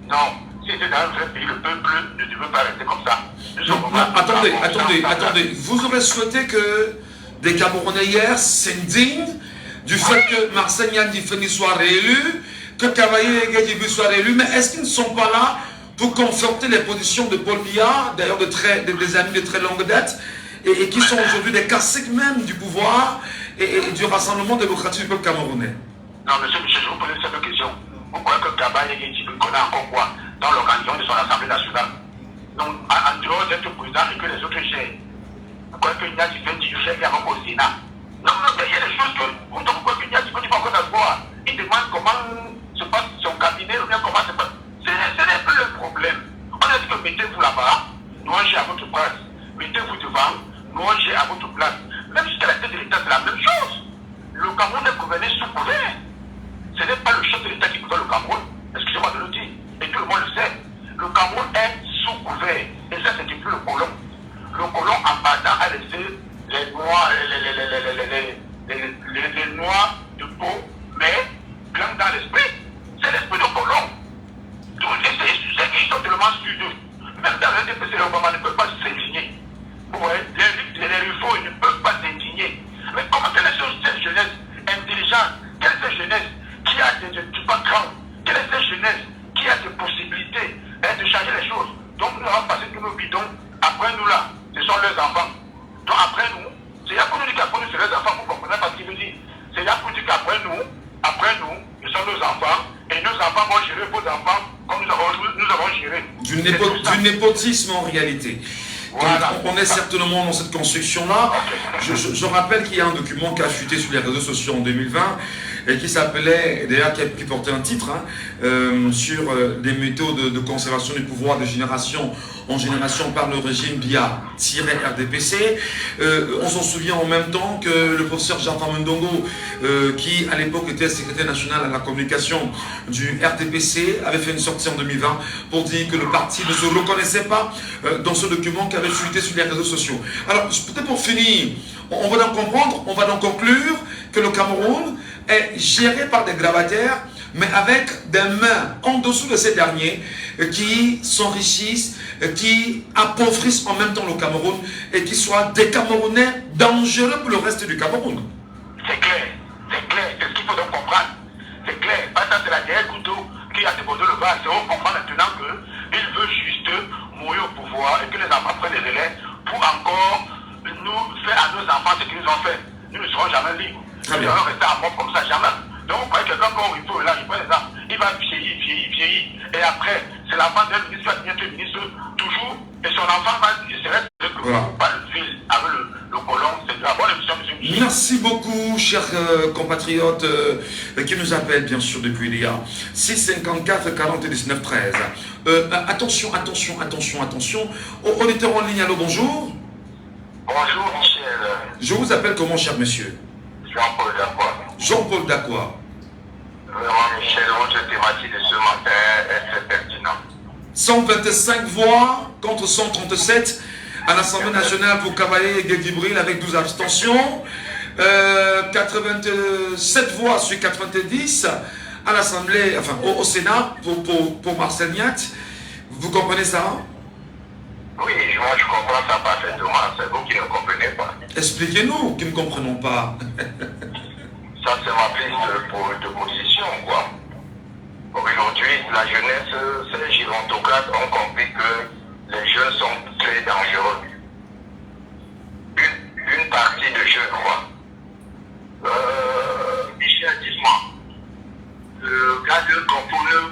Non. Si c'était dans un vrai pays, le peuple ne devait pas rester comme ça. Attendez. Vous aurez souhaité que des Camerounais hier s'indignent du fait que Marcel Nyandifeni soit réélu, que Cavaillé Guédibu soit réélu, mais est-ce qu'ils ne sont pas là pour conforter les positions de Paul Biya, d'ailleurs des amis de très longue date, et qui sont aujourd'hui des caciques même du pouvoir et du Rassemblement démocratique du peuple camerounais? Non, monsieur Michel, je vous pose une simple question. Vous croyez que Cavaillé Guédibu connaît encore quoi dans l'organisation de son Assemblée nationale? Donc, en dehors d'être président et que les autres gèrent, vous croyez que Nyandifeni gère encore au Sénat? Non, il y a des choses que vous croyez que Nyandifeni va encore savoir. Il demande comment se passe son cabinet ou bien comment se passe. Ce n'est plus le problème. On a dit que mettez-vous là-bas, nous on gère à votre place. Mettez-vous devant, nous on gère à votre place. Même jusqu'à la tête de l'État, c'est la même chose. Le Cameroun est gouverné sous couvert. Ce n'est pas le chef de l'État qui gouverne le Cameroun. Excusez-moi de le dire. Et tout le monde le sait. Le Cameroun est sous couvert. Et ça, c'est depuis le colon. Le colon, en partant, a laissé les noirs, les noirs de peau, mais blancs dans l'esprit. C'est l'esprit du colon. C'est qu'ils sont tellement sûrs d'eux. Même dans le DPC, le gouvernement ne peut pas s'indigner. Vous voyez, les rivaux ne peuvent pas s'indigner. Mais comment quelle est cette jeunesse intelligente? Quelle est cette jeunesse qui a du background? Quelle est cette jeunesse qui a des possibilités de changer les choses? Donc nous avons passé tous nos bidons. Après nous là, ce sont leurs enfants. Donc après nous, c'est là pour nous dire qu'après nous, c'est leurs enfants. Vous comprenez pas ce qu'il veut dire? C'est là pour dire qu'après nous, ce sont nos enfants. Et nos enfants vont gérer vos enfants comme nous avons géré. Du népotisme en réalité. Voilà. Donc, on est certainement dans cette construction-là. Je rappelle qu'il y a un document qui a fuité sur les réseaux sociaux en 2020 et qui s'appelait, d'ailleurs qui portait un titre, sur des méthodes de conservation du pouvoir de génération en génération par le régime Biya-RDPC. On s'en souvient en même temps que le professeur Jean-François Mendongo, qui à l'époque était secrétaire national à la communication du RDPC, avait fait une sortie en 2020 pour dire que le parti ne se reconnaissait pas dans ce document qui avait fuité sur les réseaux sociaux. Alors, peut-être pour finir, on va donc comprendre, on va donc conclure que le Cameroun est géré par des gravataires, mais avec des mains en dessous de ces derniers qui s'enrichissent, qui appauvrissent en même temps le Cameroun et qui soient des Camerounais dangereux pour le reste du Cameroun. C'est clair, c'est ce qu'il faut donc comprendre. Secondo le bas, c'est on comprend maintenant qu'il veut juste mourir au pouvoir et que les enfants prennent les relais pour encore nous faire à nos enfants ce qu'ils nous ont fait. Nous ne serons jamais libres. Nous allons rester à mort comme ça, jamais. Donc, vous voyez quelqu'un comme il faut, là, je prends l'exemple, il va vieillir. Et après, c'est l'enfant d'un ministre, va devenir ministre, toujours. Et son enfant se reste avec le fils, avec le colon. C'est la bonne émission, monsieur. Merci beaucoup, chers compatriotes qui nous appellent, bien sûr, depuis l'IA. 654 40 19 13. Attention. Auditeur en ligne, allô, bonjour. Bonjour, Michel. Je vous appelle comment, cher monsieur? Jean-Paul Dacroix. Jean-Paul Dacroix. Vraiment, Michel, votre thématique de ce matin est très pertinente. 125 voix contre 137 à l'Assemblée nationale pour Cavalier et Guédibril avec 12 abstentions. 87 voix sur 90 à l'Assemblée, enfin au Sénat pour Marcel Niat. Vous comprenez ça? Oui, moi je comprends ça parfaitement. C'est vous qui ne comprenez pas. Expliquez-nous, qui ne comprenons pas. Ça, c'est ma prise de position, quoi. Aujourd'hui, la jeunesse, ces gérontocrates ont compris que les jeunes sont très dangereux. Une partie de jeunes, quoi. Michel, dis-moi. Le gars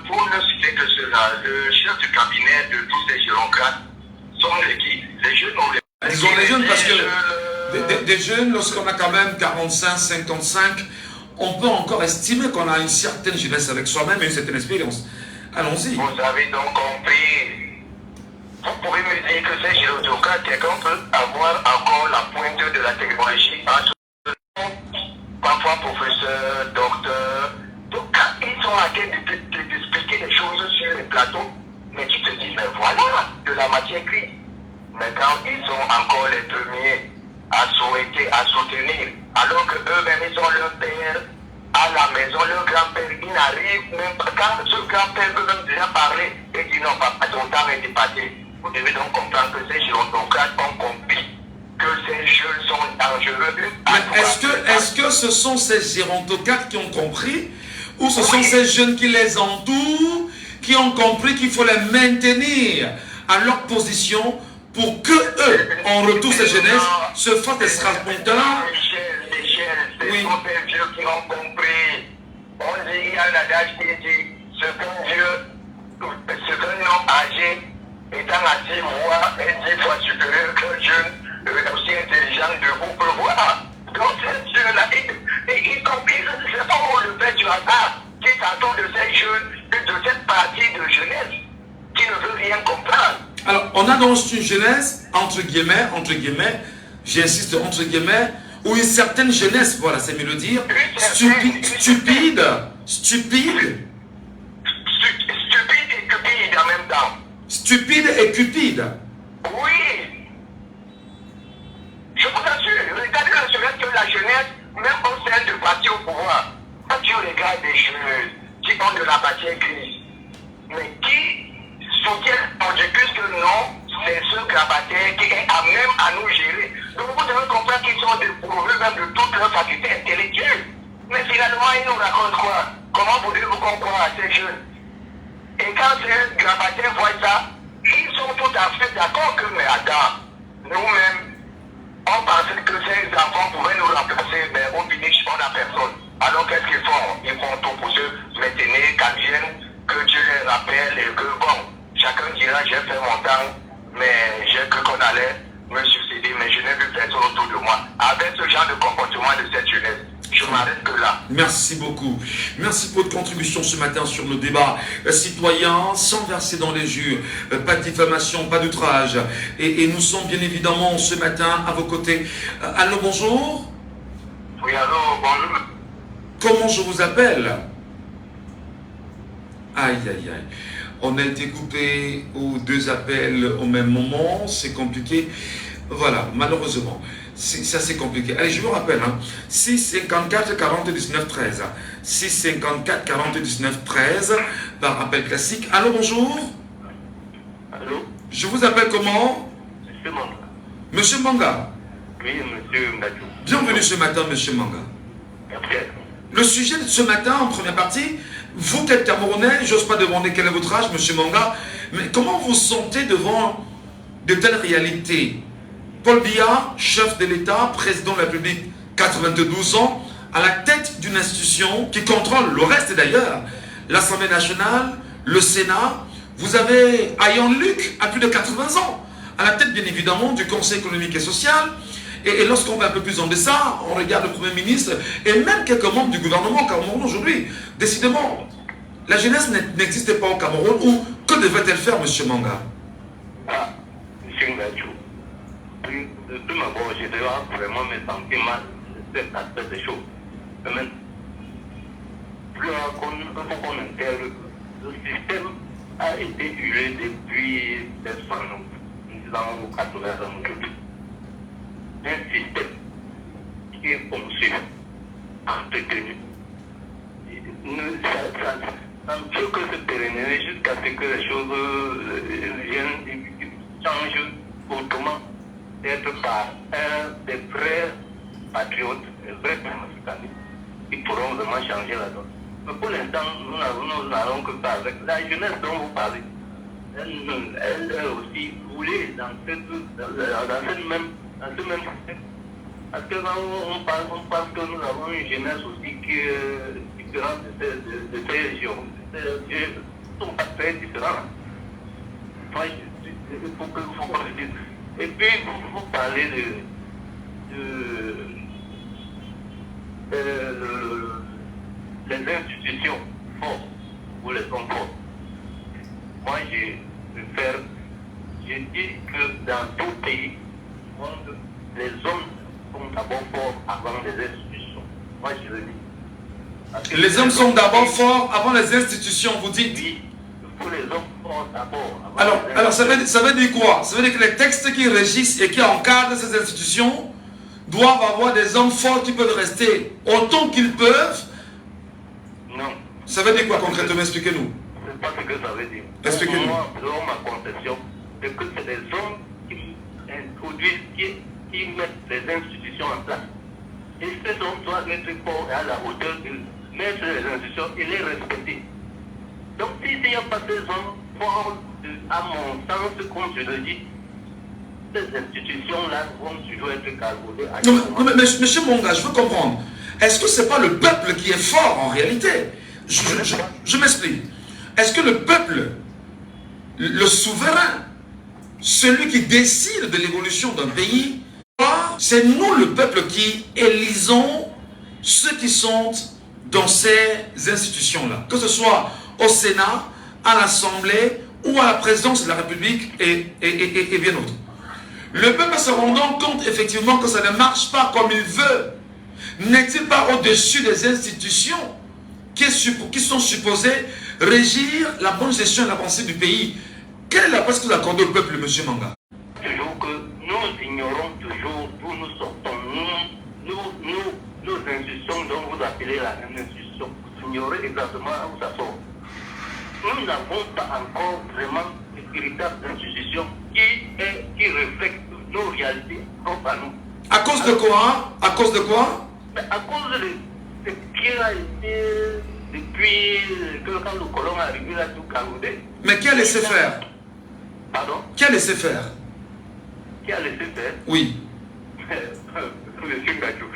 pour ne citer que cela, le chef du cabinet de tous ces gérontocrates sont les qui? Les jeunes ou les... Disons les jeunes parce que des jeunes, lorsqu'on a quand même 45, 55, on peut encore estimer qu'on a une certaine jeunesse avec soi-même et une certaine expérience. Allons-y. Vous avez donc compris. Vous pouvez me dire que ces gérontocrates, quelqu'un peut avoir encore la pointe de la technologie entre parfois professeurs, docteurs. Donc quand ils sont à train d'expliquer des choses sur les plateaux, mais tu te dis, mais voilà, de la matière grise. Mais quand ils sont encore les premiers à souhaiter, à soutenir, alors que eux-mêmes, ils ont leur père à la maison, leur grand-père, ils n'arrivent même pas. Quand ce grand-père peut même déjà parler et dit non, papa, ton temps est dépassé. Vous devez donc comprendre que ces gérontocrates ont compris que ces jeunes sont dangereux. Mais est-ce que ce sont ces gérontocrates qui ont compris ou ce sont ces jeunes qui les entourent qui ont compris qu'il faut les maintenir à leur position pour que eux, en retour ces jeunesses, se fassent des straponteurs? Michel, c'est des vieux qui ont compris. On dit, il y a un adage qui dit, ce qu'un homme âgé étant à 10 mois est 10 fois supérieur qu'un jeune aussi intelligent de vous peut voir. Donc ces jeunes-là, ils comprennent, c'est pas le fait du hasard qui s'attend de ces jeunes, de cette partie de jeunesse qui ne veut rien comprendre. Alors, on a donc une jeunesse, entre guillemets, j'insiste, entre guillemets, ou une certaine jeunesse, voilà, c'est mieux le dire, stupide et cupide en même temps. Stupide et cupide. Oui. Je vous assure, regardez la jeunesse que la jeunesse, même au sein de parti au pouvoir, quand tu regardes des jeunes qui ont de la matière grise, mais qui soutiennent Andricus que non, c'est ce grabataire qui est à même à nous gérer. Donc vous devez comprendre qu'ils sont dépourvus même de toute leur faculté intellectuelle. Mais finalement, ils nous racontent quoi? Comment voulez-vous qu'on croit à ces jeunes? Et quand ces grabataires voient ça, ils sont tout à fait d'accord que, mais attends, nous-mêmes, on pensait que ces enfants pouvaient nous remplacer, mais au finish, on n'a personne. Alors qu'est-ce qu'ils font? Ils font tout pour se maintenir, quand viennent, que Dieu les rappelle et que bon, chacun dira j'ai fait mon temps, mais j'ai cru qu'on allait me succéder, mais je n'ai vu personne autour de moi. Avec ce genre de comportement de cette jeunesse, je m'arrête que là. Merci beaucoup. Merci pour votre contribution ce matin sur le débat citoyen, sans verser dans les jus, pas de diffamation, pas d'outrage. Et nous sommes bien évidemment ce matin à vos côtés. Allô, bonjour. Oui, allô, bonjour. Comment je vous appelle? Aïe, aïe, aïe. On a été coupé aux deux appels au même moment. C'est compliqué. Voilà, malheureusement. C'est assez compliqué. Allez, je vous rappelle, 654 40 19 13. 654 40 19 13 par appel classique. Allô, bonjour. Allô. Je vous appelle comment? Monsieur Manga. Monsieur Manga. Oui, monsieur Mbadou. Bienvenue ce matin, monsieur Manga. Merci. Le sujet de ce matin, en première partie, Vous qui êtes Camerounais, j'ose pas demander quel est votre âge, M. Manga, mais comment vous sentez devant de telles réalités? Paul Biya, chef de l'État, président de la République, 92 ans, à la tête d'une institution qui contrôle le reste d'ailleurs, l'Assemblée nationale, le Sénat. Vous avez Ayan Luc, à plus de 80 ans, à la tête bien évidemment du Conseil économique et social. Et lorsqu'on va un peu plus en deçà, on regarde le Premier ministre et même quelques membres du gouvernement Cameroun aujourd'hui. Décidément, la jeunesse n'existait pas au Cameroun. Ou que devait-elle faire, M. Manga? Ah, M. Ngadjou, de tout d'abord, je dois vraiment me sentir mal de cet aspect des choses. Mais plus qu'on intègre, le système a été hurlé depuis 1980 aujourd'hui. Un système qui est conçu, entretenu. Ça ne peut que se pérenniser jusqu'à ce que les choses changent autrement, d'être par un des vrais patriotes, des vrais panafricanistes qui pourront vraiment changer la donne. Mais pour l'instant, nous n'allons que pas avec la jeunesse dont vous parlez. Elle aussi voulait dans ce même système. Parce que on pense que nous avons une jeunesse aussi qui est différente de ces régions. Ils ne sont pas très différents. Il faut que vous le dise. Et puis, vous parlez les institutions fortes ou les hommes forts. Moi, je dis que dans tout pays, les hommes sont d'abord forts avant les institutions. Moi, je le dis. Les hommes sont d'abord forts avant les institutions, vous dites? Oui, il faut les hommes forts d'abord. Alors ça veut dire quoi? Ça veut dire que les textes qui régissent et qui encadrent ces institutions doivent avoir des hommes forts qui peuvent rester autant qu'ils peuvent. Non. Ça veut dire quoi concrètement? Expliquez-nous. C'est pas ce que ça veut dire. Expliquez-nous. Moi, selon ma conception, c'est que c'est des hommes qui introduisent, qui mettent les institutions en place. Et ces hommes doivent être forts et à la hauteur de mettre les institutions et les respecter. Donc s'il n'y a pas ces hommes forts, à mon sens, comme je le dis, ces institutions-là vont toujours être calvaudées. Non, mais monsieur Monga, je veux comprendre. Est-ce que ce n'est pas le peuple qui est fort en réalité? Je m'explique. Est-ce que le peuple, le souverain, celui qui décide de l'évolution d'un pays, c'est nous le peuple qui élisons ceux qui sont dans ces institutions-là, que ce soit au Sénat, à l'Assemblée ou à la présidence de la République et bien d'autres. Le peuple se rendant compte effectivement que ça ne marche pas comme il veut, n'est-il pas au-dessus des institutions qui sont supposées régir la bonne gestion et l'avancée du pays? Quelle est la place que vous accordez au peuple, M. Manga? Toujours que nous ignorons toujours d'où nous sortons. Nos institutions dont vous appelez la même institution, vous ignorez exactement où ça sort. Nous n'avons pas encore vraiment de véritables institutions qui reflètent nos réalités propres à nous. À cause de quoi? À cause de quoi? À cause de ce qui a été depuis que quand le colon est arrivé là, tout caroudé. Mais qui a laissé faire? Pardon? Qui a laissé faire? Qui a laissé faire? Oui. Monsieur Ngadjou,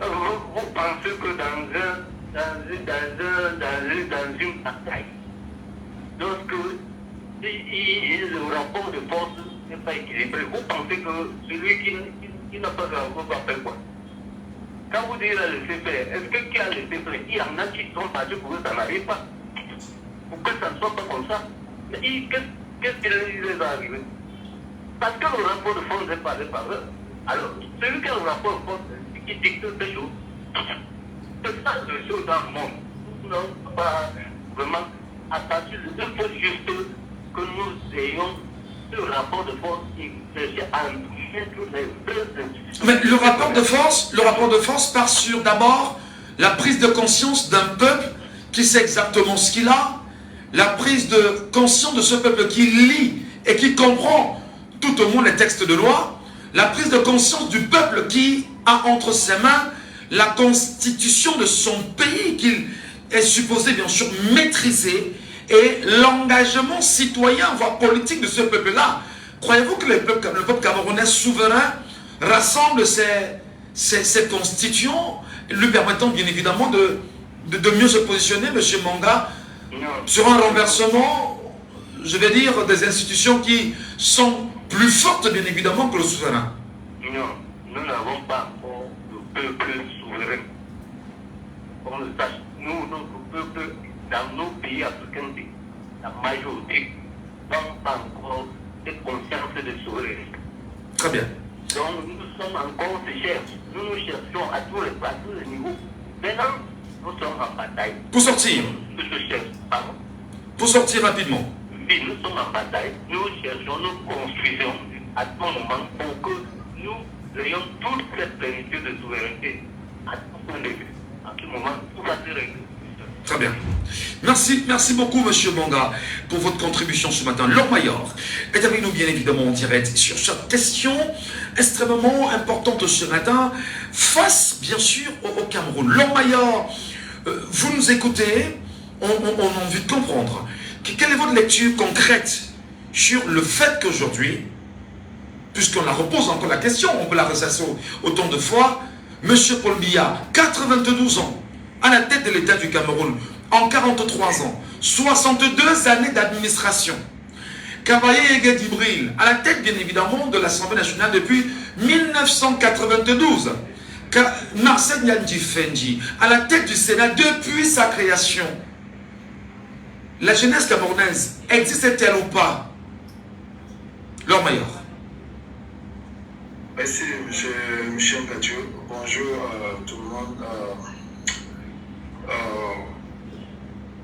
vous pensez que dans une bataille, lorsque le rapport de force n'est pas équilibré, vous pensez que celui qui n'a pas de rapport va faire quoi? Quand vous dites à laisser faire, est-ce que qui a laissé faire? Il y en a qui sont partis pour que ça n'arrive pas. Pour que ça ne soit pas comme ça. Mais qu'est-ce qui les est arrivé? Parce que le rapport de force n'est pas par eux. Alors, celui qui a le rapport de force, qui dicte des choses, c'est ça les choses dans le monde. Nous n'avons pas vraiment attaché. Il faut juste que nous ayons ce rapport de force qui cherche à mettre les vraies institutions. Mais le rapport de force part sur d'abord la prise de conscience d'un peuple qui sait exactement ce qu'il a, la prise de conscience de ce peuple qui lit et qui comprend tout au moins les textes de loi, la prise de conscience du peuple qui a entre ses mains la constitution de son pays, est supposé bien sûr maîtriser et l'engagement citoyen, voire politique de ce peuple-là. Croyez-vous que le peuple camerounais souverain rassemble ses constituants, lui permettant bien évidemment de mieux se positionner, M. Manga, sur un renversement, je vais dire, des institutions qui sont plus fortes bien évidemment que le souverain? Non, nous n'avons pas encore de peuple souverain. On le sache, nous, notre peuple, dans nos pays africains, la majorité n'ont pas encore cette conscience de souveraineté. Très bien. Donc nous sommes encore se cherchons. Nous cherchons à tous les niveaux. Maintenant, nous sommes en bataille. Pour sortir. Nous se cherchons. Pardon? Pour sortir rapidement. Oui, nous sommes en bataille. Nous cherchons, nous construisons à tout moment pour que nous ayons toute cette plénitude de souveraineté à tout point de vue. À tout moment, tout va se régler. Très bien. Merci beaucoup, M. Manga, pour votre contribution ce matin. Lord Mayor est avec nous, bien évidemment, en direct sur cette question extrêmement importante ce matin, face, bien sûr, au Cameroun. Lord Mayor, vous nous écoutez, on a envie de comprendre. Quelle est votre lecture concrète sur le fait qu'aujourd'hui, puisqu'on la repose encore la question, on peut la ressasser autant de fois, M. Paul Biya, 92 ans, à la tête de l'État du Cameroun, en 43 ans, 62 années d'administration. Kabaye Ege Dibril, à la tête bien évidemment de l'Assemblée nationale depuis 1992. Marcel Nyandi Fendi, à la tête du Sénat depuis sa création. La jeunesse camerounaise existe-t-elle ou pas? Lord Mayor. Merci, M. Michel Gadieu. Bonjour tout le monde.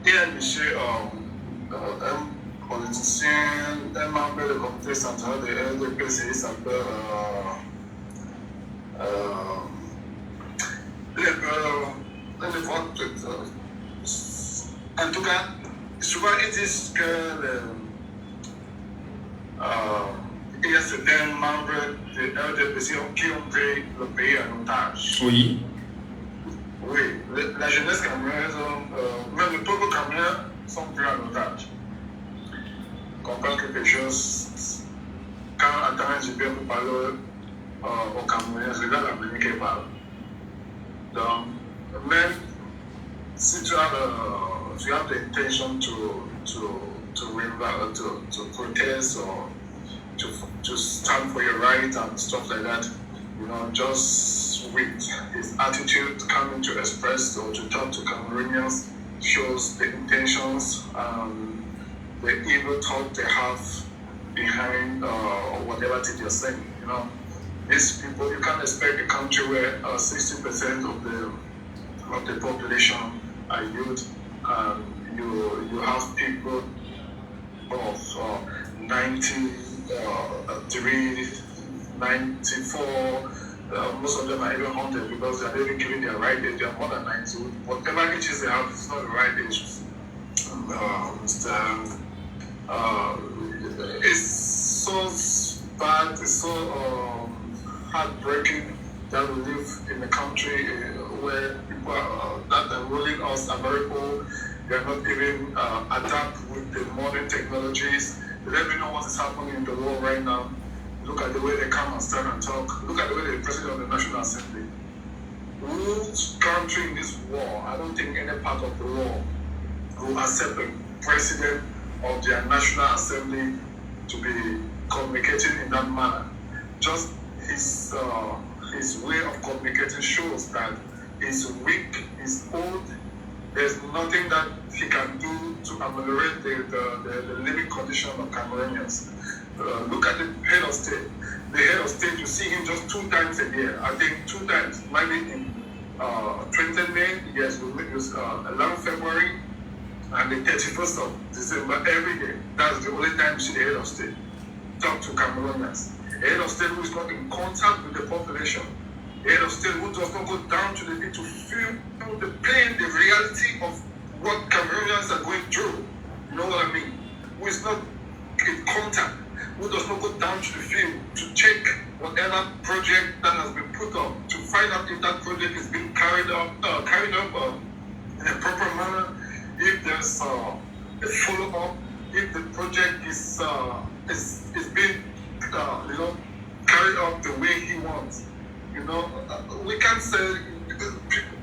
Il y a monsieur, un politicien, un membre du comité central de RDPC, s'appelle en tout cas, souvent ils disent que il y a certains membres de RDPC qui ont pris le pays en otage. Oui. Oui, la jeunesse camerounaise, même le peuple camerounais sont pris en otage. Comprends quelque chose, quand Attends Gilbert vous parle au Camerounais, regarde la manière qu'il parle. Donc, même si tu as l'intention to protest or to stand for your rights and stuff like that, you know, just with his attitude coming to express or to talk to Cameroonians shows the intentions, the evil thought they have behind whatever thing you're saying. You know, these people, you can't expect a country where 60% of the population are youth. You have people of 93, 94. Most of them are even haunted because they are even giving their right age. They are more than 90. Whatever ages they have, it's not the right age. It's so bad, it's so heartbreaking that we live in a country where people that are ruling us are very old. They are not even adapt with the modern technologies. They don't even know what is happening in the world right now. Look at the way they come and stand and talk. Look at the way the President of the National Assembly. Which country in this war, I don't think any part of the world will accept the President of their National Assembly to be communicating in that manner. Just his way of communicating shows that he's weak, he's old. There's nothing that he can do to ameliorate the living condition of Cameroonians. Look at the head of state. The head of state, you see him just 2 times a year. I think 2 times. Maybe in 20 May, yes, we meet 11 February and the 31st of December every day. That's the only time you see the head of state talk to Cameroonians. A head of state who is not in contact with the population. A head of state who does not go down to the beat to feel the pain, the reality of what Cameroonians are going through. You know what I mean? Who is not in contact, who does not go down to the field to check whatever project that has been put up, to find out if that project is being carried up in a proper manner there's a follow-up, if the project is being carried out the way he wants. We can't say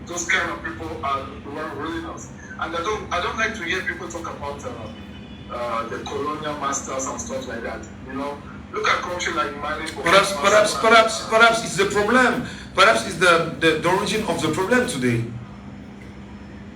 those kind of people are the one ruling us. And I don't like to hear people talk about the colonial masters and stuff like that. Look at countries like Mali. Perhaps it's the problem. Perhaps it's the origin of the problem today.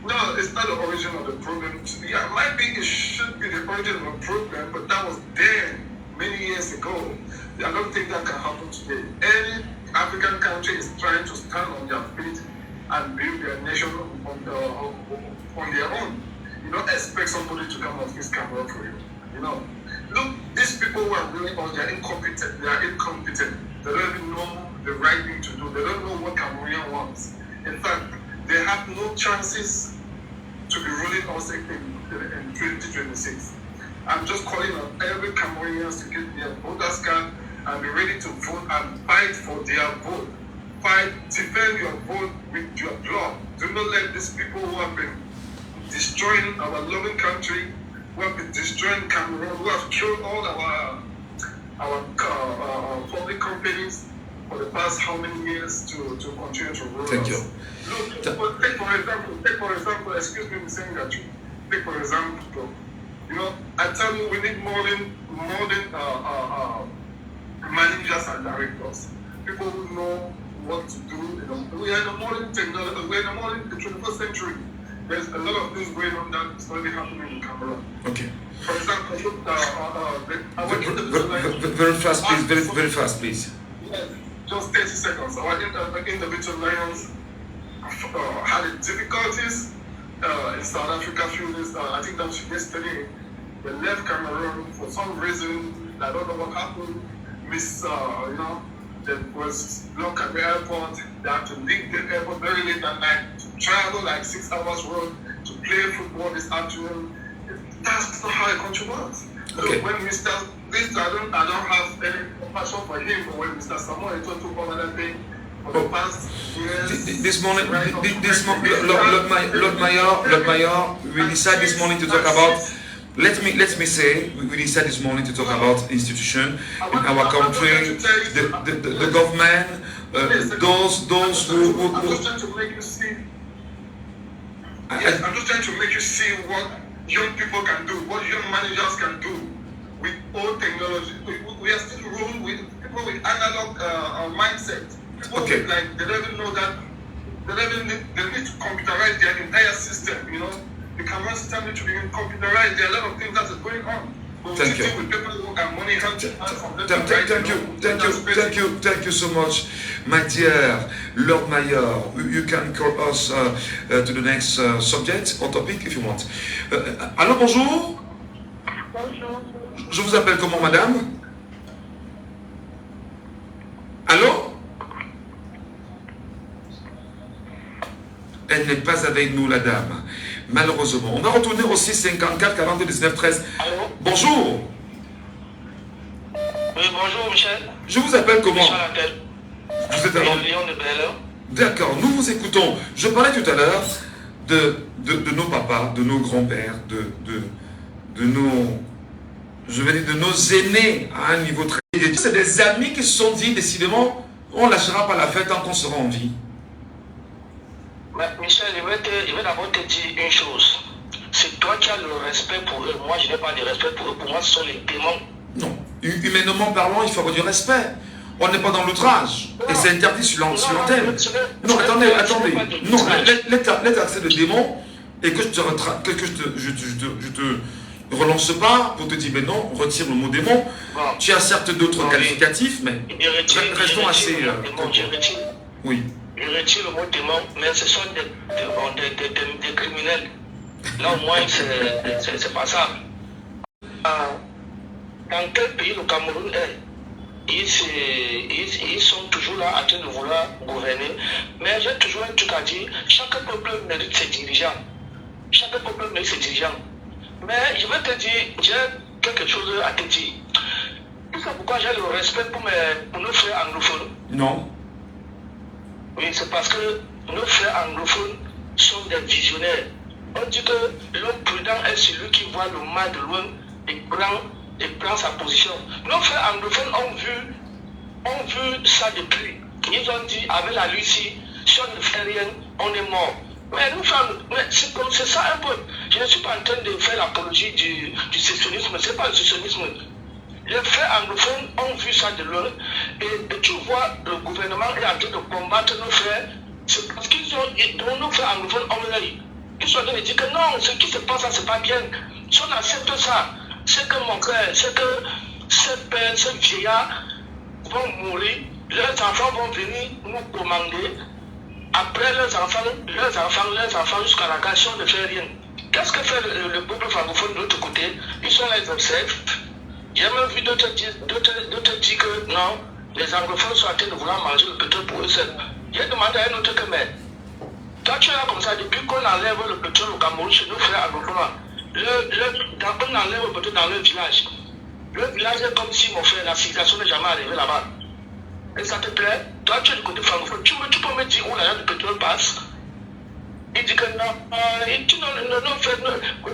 No, it's not the origin of the problem. Yeah, it should be the origin of the problem, but that was there many years ago. I don't think that can happen today. Any African country is trying to stand on their feet and build their nation on their own. You don't expect somebody to come off his camera for you. Look, these people who are really they're incompetent. They are incompetent. They don't even know the right thing to do. They don't know what Cameroon wants. In fact, they have no chances to be ruling us in 2026. I'm just calling on every Cameroonian to get their voters card and be ready to vote and fight for their vote. Fight, defend your vote with your blood. Do not let these people who have been destroying our loving country, who have been destroying Cameroon, who have killed all our public companies for the past how many years to continue to rule us. Thank you. Look, take for example, excuse me for saying that. Take for example, I tell you, we need more than managers and directors. People who know what to do. We are in the modern technology. We are in the modern 21st century. There's a lot of things going on that's already happening in Cameroon. Okay. For example, look, very fast, please. Very fast, please. Yes, just 30 seconds. Our individual lions had difficulties in South Africa. I think that was yesterday. They left Cameroon for some reason. I don't know what happened. There was blocked at the airport. They had to leave the airport very late at night to travel like 6 hours road to play football this afternoon. That's not how a country works. Okay. So when Mr. This, I don't have any compassion for him, but when Mr. Samuel took over that thing for the past years. This morning, Lord Mayor, we decided this morning to talk about. Let me say, we decided this morning to talk about institution in our country, the government, those who. I'm just trying to make you see. Yes, I'm just trying to make you see what young people can do, what young managers can do with old technology. We are still rolling with people with analog mindset. People with, they don't even know that they need to computerize their entire system. The Cameroon system needs to be computerized. There are a lot of things that are going on. Thank you. Thank you so much, my dear Lord Mayor. You can call us to the next subject or topic if you want. Allô, bonjour. Bonjour. Je vous appelle comment, madame? Allô? Elle n'est pas avec nous, la dame. Malheureusement. On va retourner au 654 42 19 13. Allô? Bonjour. Oui, bonjour, Michel. Je vous appelle comment? Michel Appel. Vous êtes alors... Lyon de Belle. D'accord, nous vous écoutons. Je parlais tout à l'heure de nos papas, de nos grands-pères, de nos... Je vais dire de nos aînés à un niveau très... C'est des amis qui se sont dit, décidément, on ne lâchera pas la fête tant qu'on sera en vie. Mais Michel, je vais d'abord te dire une chose. C'est toi qui as le respect pour eux. Moi, je n'ai pas de respect pour eux. Pour moi, ce sont les démons. Non, humainement parlant, il faut avoir du respect. On n'est pas dans l'outrage. Et c'est interdit sur l'antenne. Non, attendez. Non, l'État accès de démon et que je te relance pas pour te dire, mais non, retire le mot démon. Bon. Tu as certes d'autres qualificatifs, mais restons assez... Oui. Je retire le mot démon, mais ce sont des criminels. Là, au moins, c'est pas ça. Dans quel pays le Cameroun est? Ils sont toujours là en train de vouloir gouverner. Mais j'ai toujours un truc à dire. Chaque peuple mérite ses dirigeants. Chaque peuple mérite ses dirigeants. Mais je vais te dire, j'ai quelque chose à te dire. C'est pourquoi j'ai le respect pour nos frères anglophones. Non. Oui, c'est parce que nos frères anglophones sont des visionnaires. On dit que l'homme prudent est celui qui voit le mal de loin et prend sa position. Nos frères anglophones ont vu ça depuis. Ils ont dit, avec la Russie, si on ne fait rien, on est mort. Mais nous, c'est ça un peu. Je ne suis pas en train de faire l'apologie du sécessionnisme, ce n'est pas le sécessionnisme. Les frères anglophones ont vu ça de loin. Et tu vois, le gouvernement est en train de combattre nos frères. C'est parce qu'ils ont, nos frères anglophones ont l'œil. Ils sont en train de dire que non, ce qui se passe là, c'est pas bien. Si on accepte ça, c'est que mon frère, c'est que ces pères, ces vieillards vont mourir, leurs enfants vont venir nous commander. Après leurs enfants jusqu'à la création ne fait rien. Qu'est-ce que fait le peuple francophone de l'autre côté? Ils sont là, ils observent. J'ai même vu d'autres dire que non, les anglophones sont en train de vouloir manger le pétrole pour eux seuls. J'ai demandé à un autre que, mais toi tu es là comme ça, depuis qu'on enlève le pétrole au Cameroun chez nos frères anglophones, on enlève le pétrole dans leur village. Le village est comme si, mon frère, la civilisation n'est jamais arrivée là-bas. Et ça te plaît? Toi tu es du côté francophone, tu peux me dire où l'argent du pétrole passe? Il dit que non, tu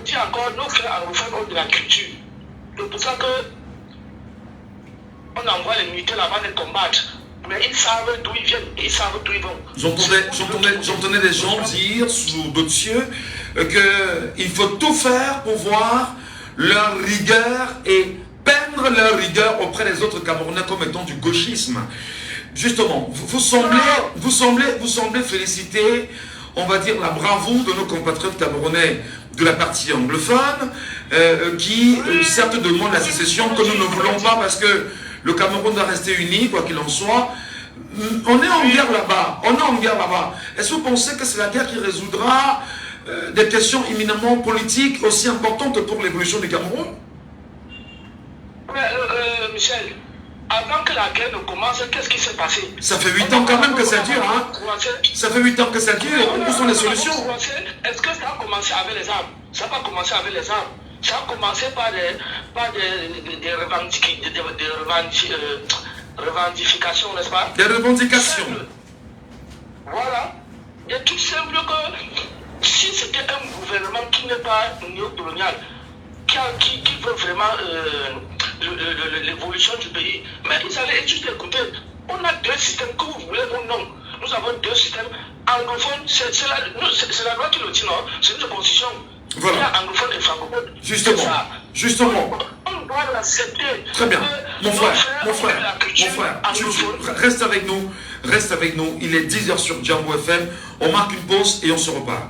dis encore, nos frères anglophones ont de la culture. C'est pour ça que on envoie les militaires là-bas les combattre. Mais ils savent d'où ils viennent, ils savent d'où ils vont. J'entendais des gens dire sous d'autres cieux qu'il faut tout faire pour voir leur rigueur et peindre leur rigueur auprès des autres Camerounais comme étant du gauchisme. Justement, vous semblez féliciter, on va dire, la bravoure de nos compatriotes camerounais de la partie anglophone, qui certes demandent la sécession, que nous ne voulons pas parce que le Cameroun doit rester uni, quoi qu'il en soit. On est en guerre là-bas, Est-ce que vous pensez que c'est la guerre qui résoudra des questions éminemment politiques aussi importantes pour l'évolution du Cameroun? Michel, avant que la guerre ne commence, qu'est-ce qui s'est passé? Ça fait 8 ans quand même que ça dure, hein? Ça fait 8 ans que ça dure, où sont les solutions? Est-ce que ça a commencé avec les armes? Ça n'a pas commencé avec les armes. Ça a commencé par des revendications, n'est-ce pas? Des revendications. Voilà. Et tout simple que si c'était un gouvernement qui n'est pas néocolonial, qui veut vraiment l'évolution du pays, mais ils allaient juste écouter. On a deux systèmes, que vous voulez ou non. Nous avons deux systèmes. Anglophone, c'est la loi qui le dit, non? C'est une constitution. Voilà. Il y a anglophone et francophone. Justement. On doit l'accepter. Très bien. Mon frère, reste avec nous. Il est 10h sur Jambo FM. On marque une pause et on se reparle.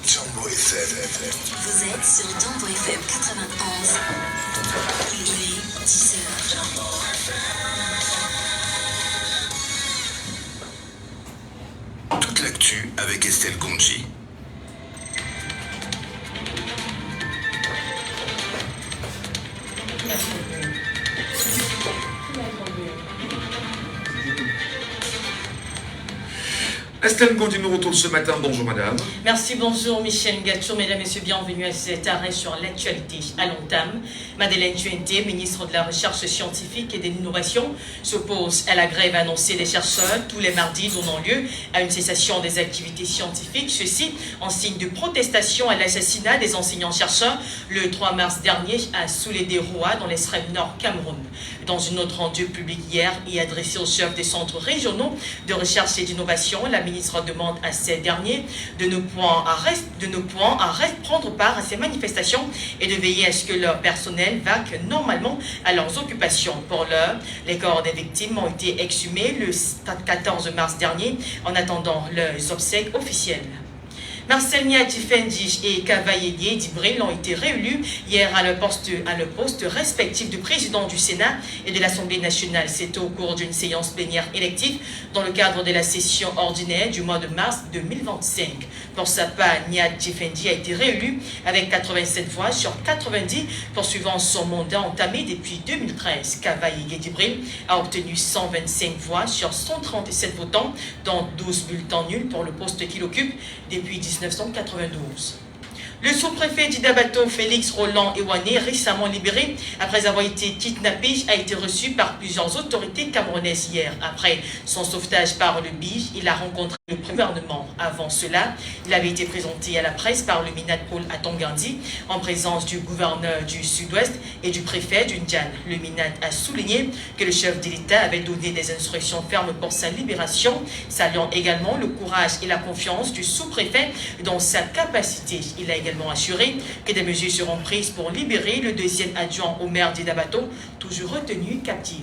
Jambo FM. Vous êtes sur Jambo FM 91. Il est 10h. Toute l'actu avec Estelle Gonji. Estelle Gondi nous retourne ce matin. Bonjour madame. Merci, bonjour Michel Ngacho. Mesdames et messieurs, bienvenue à cet arrêt sur l'actualité à long terme. Madeleine Tuenté, ministre de la Recherche scientifique et de l'Innovation, s'oppose à la grève annoncée des chercheurs tous les mardis, donnant lieu à une cessation des activités scientifiques. Ceci en signe de protestation à l'assassinat des enseignants-chercheurs le 3 mars dernier à Soulédé-Roua dans l'extrême nord Cameroun. Dans une autre rendue publique hier et adressée aux chefs des centres régionaux de recherche et d'innovation, la ministre demande à ces derniers de ne point prendre part à ces manifestations et de veiller à ce que leur personnel vaque normalement à leurs occupations. Pour l'heure, les corps des victimes ont été exhumés le 14 mars dernier en attendant leurs obsèques officielles. Marcel Niadji-Fendi et Kavaye Djibril ont été réélus hier à le poste respectif du président du Sénat et de l'Assemblée nationale. C'est au cours d'une séance plénière élective dans le cadre de la session ordinaire du mois de mars 2025. Pour sa part, Niadji-Fendi a été réélu avec 87 voix sur 90, poursuivant son mandat entamé depuis 2013. Kavaye Djibril a obtenu 125 voix sur 137 votants, dont 12 bulletins nuls pour le poste qu'il occupe depuis 1992. Le sous-préfet d'Idabato, Félix Roland Ewané, récemment libéré après avoir été kidnappé, a été reçu par plusieurs autorités camerounaises hier. Après son sauvetage par le BIJ, il a rencontré le le gouvernement. Avant cela, il avait été présenté à la presse par le Minat Paul Atongandi en présence du gouverneur du Sud-Ouest et du préfet du Ndjan. Le Minat a souligné que le chef de l'État avait donné des instructions fermes pour sa libération, saluant également le courage et la confiance du sous-préfet dans sa capacité. Il a également assuré que des mesures seront prises pour libérer le deuxième adjoint au maire d'Idabato, toujours retenu captif.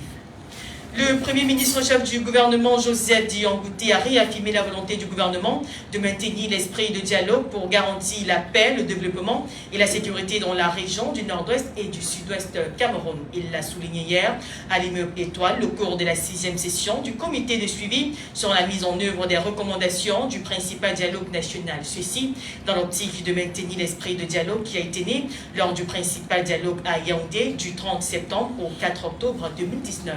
Le Premier ministre chef du gouvernement, Joseph Diangouté, a réaffirmé la volonté du gouvernement de maintenir l'esprit de dialogue pour garantir la paix, le développement et la sécurité dans la région du nord-ouest et du sud-ouest Cameroun. Il l'a souligné hier à l'immeuble Étoile, au cours de la 6e session du comité de suivi sur la mise en œuvre des recommandations du principal dialogue national. Ceci dans l'optique de maintenir l'esprit de dialogue qui a été né lors du principal dialogue à Yaoundé du 30 septembre au 4 octobre 2019.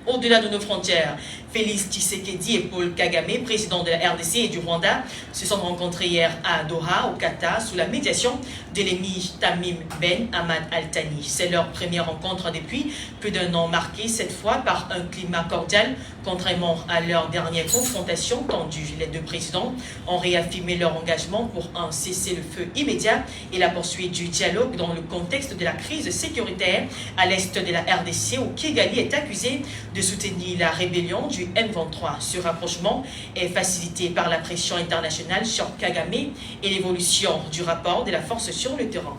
Au-delà de nos frontières, Félix Tshisekedi et Paul Kagame, présidents de la RDC et du Rwanda, se sont rencontrés hier à Doha, au Qatar, sous la médiation de l'émir Tamim Ben Hamad Al Thani. C'est leur première rencontre depuis plus d'un an, marquée cette fois par un climat cordial, contrairement à leur dernière confrontation tendue. Les deux présidents ont réaffirmé leur engagement pour un cessez-le-feu immédiat et la poursuite du dialogue dans le contexte de la crise sécuritaire à l'est de la RDC, où Kigali est accusé de soutenir la rébellion du M23. Ce rapprochement est facilité par la pression internationale sur Kagame et l'évolution du rapport de la force sur le terrain.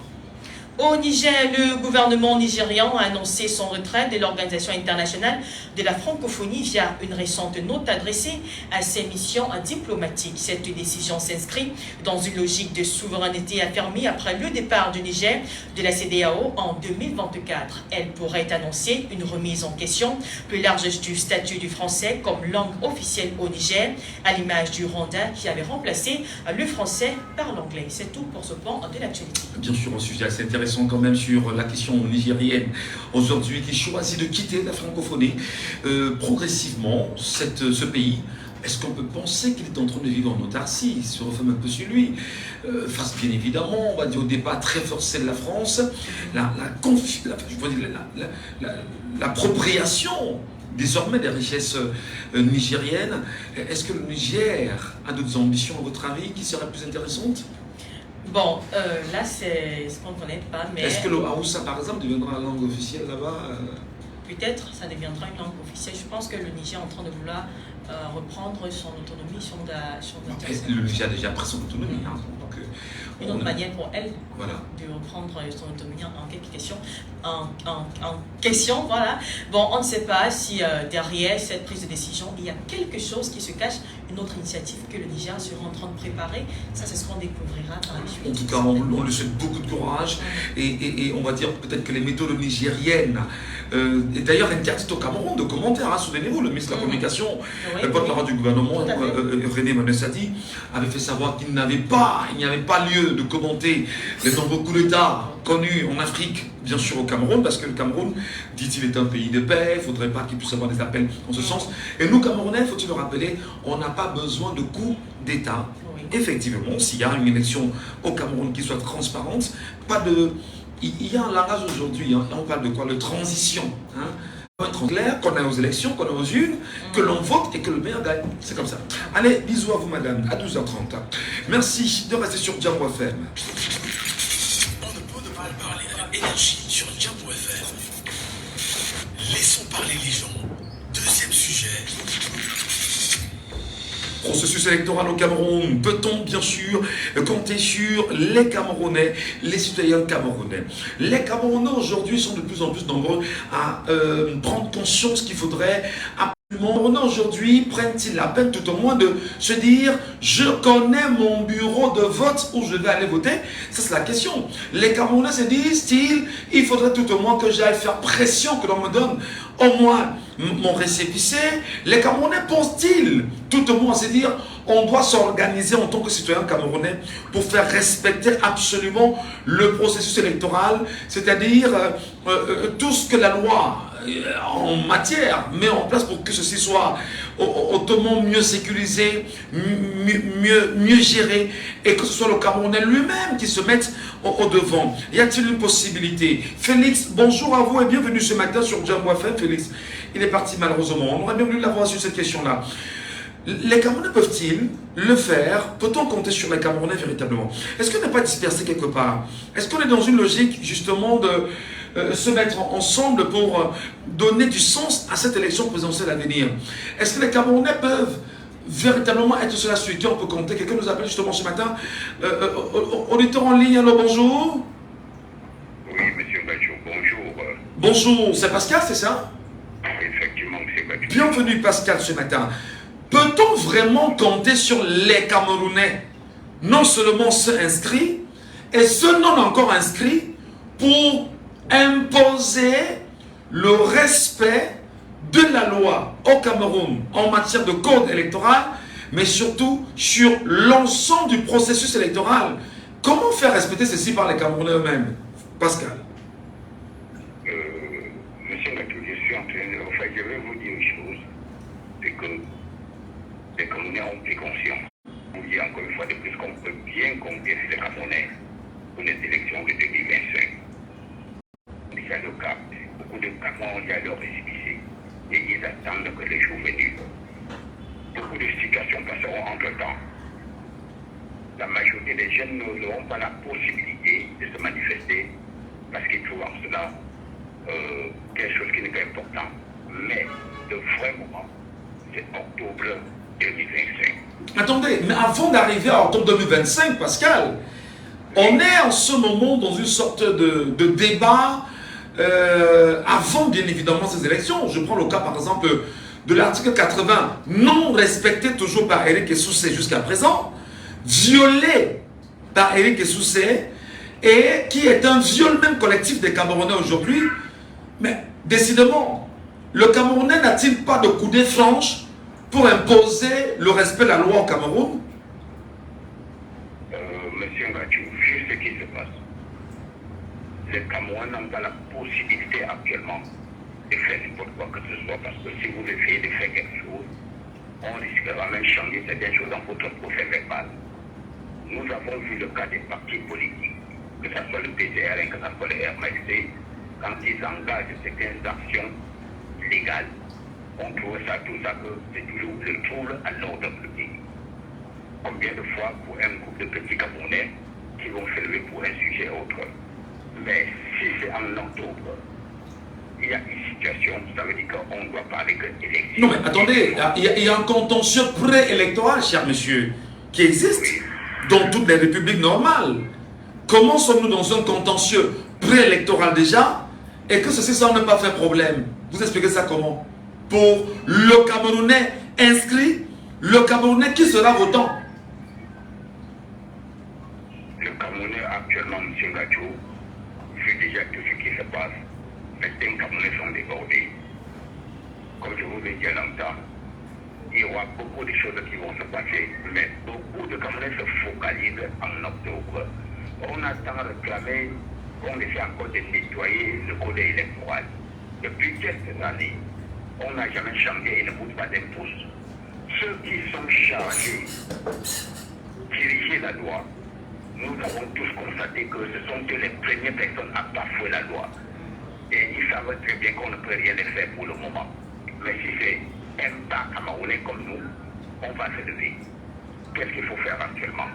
Au Niger, le gouvernement nigérian a annoncé son retrait de l'Organisation internationale de la francophonie via une récente note adressée à ses missions diplomatiques. Cette décision s'inscrit dans une logique de souveraineté affirmée après le départ du Niger de la CEDEAO en 2024. Elle pourrait annoncer une remise en question plus large du statut du français comme langue officielle au Niger, à l'image du Rwanda qui avait remplacé le français par l'anglais. C'est tout pour ce point de l'actualité. Bien sûr, un sujet assez intéressant quand même sur la question nigérienne aujourd'hui qui choisit de quitter la francophonie progressivement ce pays. Est-ce qu'on peut penser qu'il est en train de vivre en autarcie? Il se referme un peu sur lui, face bien évidemment, on va dire au débat très forcé de la France, l'appropriation désormais des richesses nigériennes. Est-ce que le Niger a d'autres ambitions, à votre avis, qui seraient plus intéressantes? Bon, là, c'est ce qu'on ne connaît pas, mais... Est-ce que le Haoussa, par exemple, deviendra la langue officielle là-bas? Peut-être, ça deviendra une langue officielle. Je pense que le Niger est en train de vouloir reprendre son autonomie, le Niger a déjà pris son autonomie. Hein, donc, une autre manière pour elle voilà, de reprendre son autonomie en quelque question. Voilà. Bon, on ne sait pas si derrière cette prise de décision, il y a quelque chose qui se cache, une autre initiative que le Niger sera en train de préparer. Ça, c'est ce qu'on découvrira par la suite. En tout cas, on lui souhaite beaucoup de courage et on va dire peut-être que les méthodes nigériennes, et d'ailleurs interdites au Cameroun de commentaires, souvenez-vous, le ministre de la Communication, le porte-parole du gouvernement, René Manessadi, avait fait savoir qu'il n'y avait pas lieu de commenter les nombreux coups d'État connus en Afrique, bien sûr au Cameroun, parce que le Cameroun, dit-il, est un pays de paix, il ne faudrait pas qu'il puisse avoir des appels en ce sens. Et nous, Camerounais, faut-il le rappeler, on n'a pas besoin de coups d'État. Effectivement, s'il y a une élection au Cameroun qui soit transparente, il y a un langage aujourd'hui, on parle de quoi? De transition. Il faut être clair, qu'on a aux élections, qu'on a aux urnes, que l'on vote et que le meilleur gagne. C'est comme ça. Allez, bisous à vous, madame, à 12h30. Merci de rester sur Djambo FM. On ne peut pas parler avec énergie sur Djambo FM. Laissons parler les gens. Deuxième sujet. Processus électoral au Cameroun, peut-on bien sûr compter sur les Camerounais, les citoyens camerounais? Les Camerounais aujourd'hui sont de plus en plus nombreux à prendre conscience qu'il faudrait absolument. Aujourd'hui, prennent-ils la peine tout au moins de se dire je connais mon bureau de vote où je vais aller voter? Ça c'est la question. Les Camerounais se disent il faudrait tout au moins que j'aille faire pression, que l'on me donne au moins mon récépissé. Les Camerounais pensent-ils tout au moins à se dire on doit s'organiser en tant que citoyen camerounais pour faire respecter absolument le processus électoral, c'est-à-dire tout ce que la loi en matière met en place pour que ceci soit autrement mieux sécurisé, mieux géré, et que ce soit le Camerounais lui-même qui se mette au devant. Y a-t-il une possibilité? Félix, bonjour à vous et bienvenue ce matin sur Djambo FM. Félix, il est parti malheureusement. On aurait bien voulu l'avoir sur cette question-là. Les Camerounais peuvent-ils le faire? Peut-on compter sur les Camerounais véritablement? Est-ce qu'on n'est pas dispersé quelque part? Est-ce qu'on est dans une logique justement de se mettre ensemble pour donner du sens à cette élection présidentielle à venir? Est-ce que les Camerounais peuvent véritablement être sur la suite? On peut compter. Quelqu'un nous appelle justement ce matin. Auditeur en ligne, alors bonjour. Oui, monsieur Gadjo, bonjour. Bonjour, c'est Pascal, c'est ça? Effectivement, monsieur Gadjo. Bienvenue Pascal ce matin. Peut-on vraiment compter sur les Camerounais, non seulement ceux inscrits, et ceux non encore inscrits, pour imposer le respect de la loi au Cameroun en matière de code électoral, mais surtout sur l'ensemble du processus électoral? Comment faire respecter ceci par les Camerounais eux-mêmes? Pascal. Monsieur Gadjo, je suis en train de... Enfin, je vais vous dire une chose, c'est que les Camerounais ont pris conscience. Je vous dis encore une fois de plus qu'on peut bien compter sur les Camerounais pour les élections de 2025. Déjà le cas, beaucoup de Camerounais ont déjà leur récépissé et ils attendent que les jours venus. Beaucoup de situations passeront entre-temps. La majorité des jeunes n'auront pas la possibilité de se manifester parce qu'ils trouvent en cela quelque chose qui n'est pas important. Mais le vrai moment, c'est octobre 2025. Attendez, mais avant d'arriver à octobre 2025, Pascal, on est en ce moment dans une sorte de débat avant bien évidemment ces élections. Je prends le cas par exemple de l'article 80, non respecté toujours par Éric Essoussé jusqu'à présent, violé par Éric Essoussé, et qui est un viol même collectif des Camerounais aujourd'hui. Mais décidément, le Camerounais n'a-t-il pas de coudée franche pour imposer le respect de la loi au Cameroun? Monsieur Gadjo, vu ce qui se passe, les Camerounais n'ont pas la possibilité actuellement de faire n'importe quoi que ce soit, parce que si vous essayez de faire quelque chose, on risquera même changer certaines choses dans votre procès verbal. Nous avons vu le cas des partis politiques, que ce soit le PCRN, que ce soit le RMSD, quand ils engagent certaines actions légales, on trouve ça, tout ça, que c'est toujours le trouble à l'ordre public. Combien de fois pour un groupe de petits Camerounais qui vont se lever pour un sujet autre? Mais si c'est en octobre, il y a une situation, ça veut dire qu'on doit parler que d'élection. Non mais attendez, il y a un contentieux préélectoral, cher monsieur, qui existe dans toutes les républiques normales. Comment sommes-nous dans un contentieux préélectoral déjà, et que ceci ça n'a pas fait problème? Vous expliquez ça comment? Pour le Camerounais inscrit, le Camerounais qui sera votant? Le Camerounais actuellement, M. Gadjo, vu déjà tout ce qui se passe, certains Camerounais sont débordés. Comme je vous l'ai dit à longtemps, il y aura beaucoup de choses qui vont se passer, mais beaucoup de Camerounais se focalisent en octobre. On attend réclamer qu'on essaie encore de nettoyer le code électoral. Depuis quelques années, on n'a jamais changé et ne bouge pas d'un pouce. Ceux qui sont chargés de diriger la loi, nous avons tous constaté que ce sont les premières personnes à bafouer la loi. Et ils savent très bien qu'on ne peut rien faire pour le moment. Mais si c'est un pas camerounais comme nous, on va se lever. Qu'est-ce qu'il faut faire actuellement?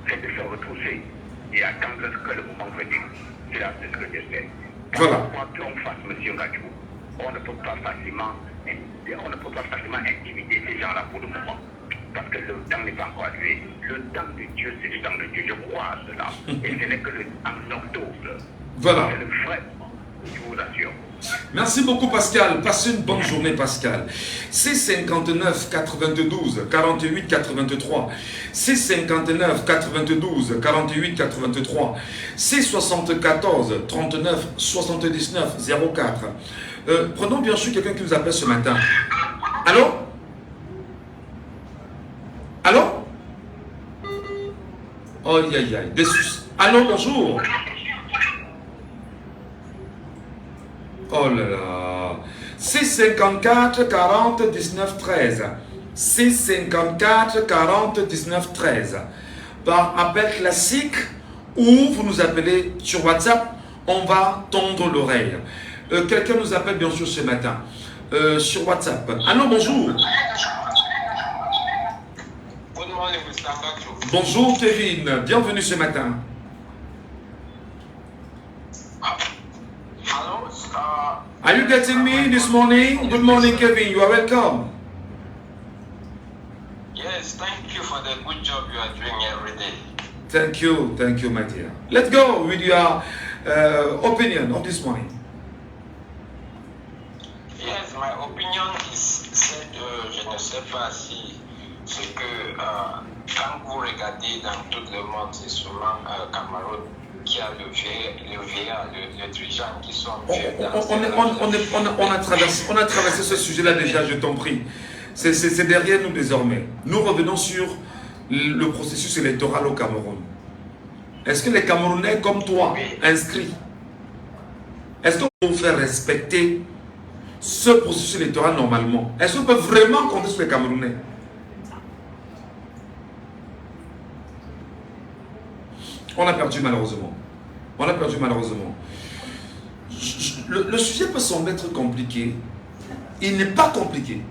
C'est de se retrousser et attendre que le moment venu. C'est là ce que je sais. Voilà. Quoi qu'on fasse, M. Gadjo, on ne peut pas facilement intimider ces gens-là pour le moment. Parce que le temps n'est pas encore arrivé. Le temps de Dieu, c'est le temps de Dieu. Je crois à cela. Et ce n'est que en octobre. Voilà. C'est le vrai moment. Je vous assure. Merci beaucoup Pascal, passez une bonne journée Pascal. C59 92 48 83, C59 92 48 83, C74 39 79 04. Prenons bien sûr quelqu'un qui nous appelle ce matin. Allô? Allô? Oh aïe aïe aïe, des soucis. Allô, bonjour. Oh là là. C54 40 19 13. C54 40 19 13. Par appel classique ou vous nous appelez sur WhatsApp, on va tendre l'oreille. Quelqu'un nous appelle bien sûr ce matin sur WhatsApp. Allô, bonjour. Bonjour Kevin, bienvenue ce matin. Are you getting me this morning? Good morning, Kevin. You are welcome. Yes, thank you for the good job you are doing every day. Thank you, my dear. Let's go with your opinion of this morning. Yes, my opinion is celle de, je ne sais pas si ce que quand vous regardez dans tout le monde, c'est souvent Cameroun qui a le VA, le dirigeant qui sont on a traversé ce sujet-là déjà, je t'en prie. C'est derrière nous désormais. Nous revenons sur le processus électoral au Cameroun. Est-ce que les Camerounais comme toi, inscrits, est-ce qu'on peut faire respecter ce processus électoral normalement? Est-ce qu'on peut vraiment compter sur les Camerounais? On a perdu malheureusement. On a perdu malheureusement. Le sujet peut sembler être compliqué. Il n'est pas compliqué.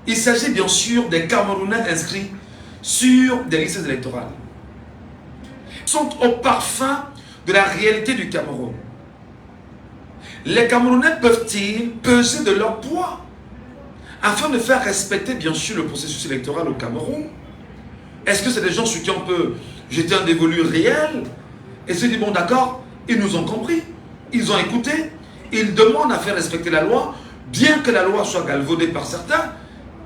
Il s'agit bien sûr des Camerounais inscrits sur des listes électorales. Ils sont au parfum de la réalité du Cameroun. Les Camerounais peuvent-ils peser de leur poids afin de faire respecter bien sûr le processus électoral au Cameroun? Est-ce que c'est des gens sur qui on peut jeter un dévolu réel et se dire bon d'accord, ils nous ont compris, ils ont écouté, ils demandent à faire respecter la loi, bien que la loi soit galvaudée par certains.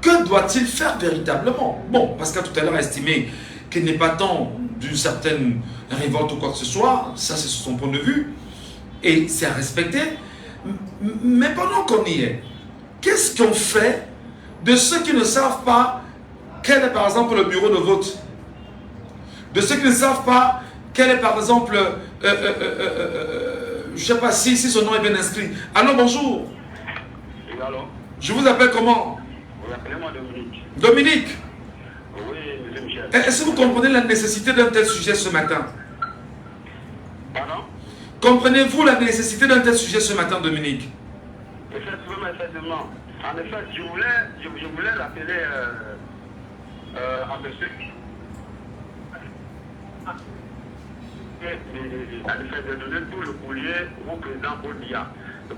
Que doit-il faire véritablement? Bon, Pascal tout à l'heure a estimé qu'il n'est pas temps d'une certaine révolte ou quoi que ce soit, ça c'est son point de vue, et c'est à respecter. Mais pendant qu'on y est, qu'est-ce qu'on fait de ceux qui ne savent pas quel est par exemple le bureau de vote? De ceux qui ne savent pas quel est par exemple, je ne sais pas si son nom est bien inscrit. Allô, bonjour. Oui, allô. Je vous appelle comment? Vous appelez-moi Dominique. Dominique. Oui, monsieur Michel. Est-ce que vous comprenez la nécessité d'un tel sujet ce matin? Pardon? Comprenez-vous la nécessité d'un tel sujet ce matin, Dominique? Effectivement. En effet, je voulais rappeler à monsieur en effet de donner tout le courrier au président Paul Biya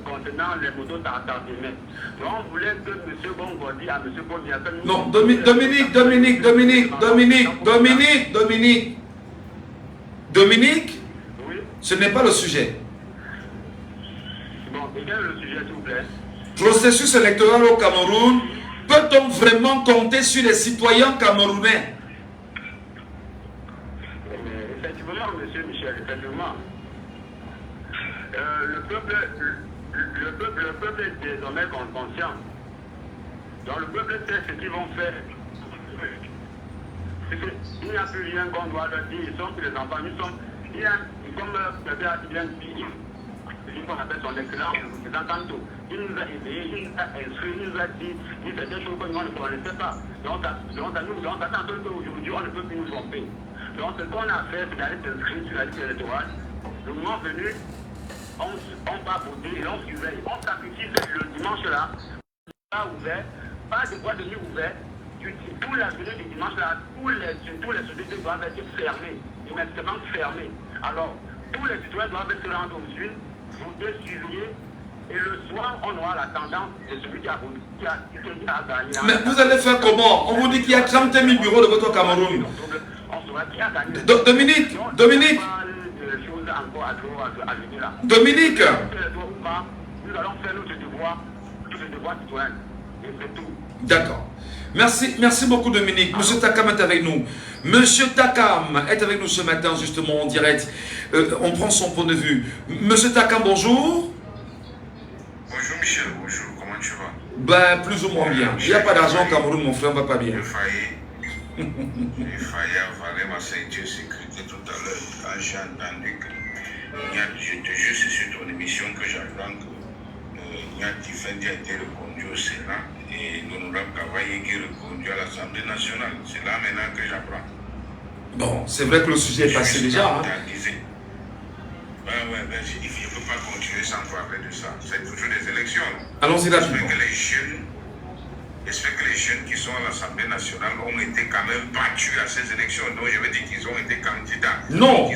concernant les motos tardements. Donc on voulait que M. Bongo dise à M. Paul Biya que nous... Non, Dominique, oui. Ce n'est pas le sujet. Bon, et quel est le sujet, s'il vous plaît? Processus électoral au Cameroun, peut-on vraiment compter sur les citoyens camerounais? Effectivement, monsieur Michel, effectivement. Le peuple est désormais conscient. Donc le peuple sait ce qu'ils vont faire. Il n'y a plus rien qu'on doit leur dire. Ils sont plus les enfants. Nous sommes, comme le père a bien dit, qu'on appelle son excellence, il nous a aidés, il nous a instruits, il nous a dit, il fait des choses que nous ne connaissait pas. Donc attend qu'aujourd'hui, on ne peut plus nous tromper. Donc ce qu'on a fait, c'est d'aller s'inscrire sur la liste électorale. Le moment venu, on va voter et on surveille. On sacrifie le dimanche là, pas ouvert, pas de boîte de nuit ouvert. Toute la journée du dimanche là, tous les sociétés doivent être fermées, immédiatement fermées. Alors, tous les citoyens doivent se rendre aux urnes, voter, surveiller. Et le soir, on aura la tendance de celui qui a gagné. Mais vous allez faire comment? On vous dit qu'il y a 30 000 bureaux de vote au Cameroun. On saura qui a gagné. Dominique. Dominique. Nous allons faire notre devoir citoyen. Et c'est tout. D'accord. Merci beaucoup Dominique. Monsieur Takam est avec nous. Monsieur Takam est avec nous ce matin justement en direct. On prend son point de vue. Monsieur Takam, bonjour. Bonjour Michel, bonjour, comment tu vas? Ben, plus ou moins bien. Il n'y a pas d'argent au Cameroun, mon frère, on va pas bien. J'ai failli avaler ma ceinture sécurité tout à l'heure quand j'ai entendu que je te jure, c'est sur ton émission que j'apprends que Nia Tifendi a été reconduit au Sénat et l'honorable Kavaye qui est reconduit à l'Assemblée nationale. C'est là maintenant que j'apprends. Bon, c'est vrai que le sujet est passé déjà. Hein. Ouais, j'ai dit qu'il ne faut pas continuer sans parler de ça. C'est toujours des élections. Allons-y rapidement. Que les jeunes J'espère que les jeunes qui sont à l'Assemblée nationale ont été quand même battus à ces élections. Donc je veux dire qu'ils ont été candidats. Non.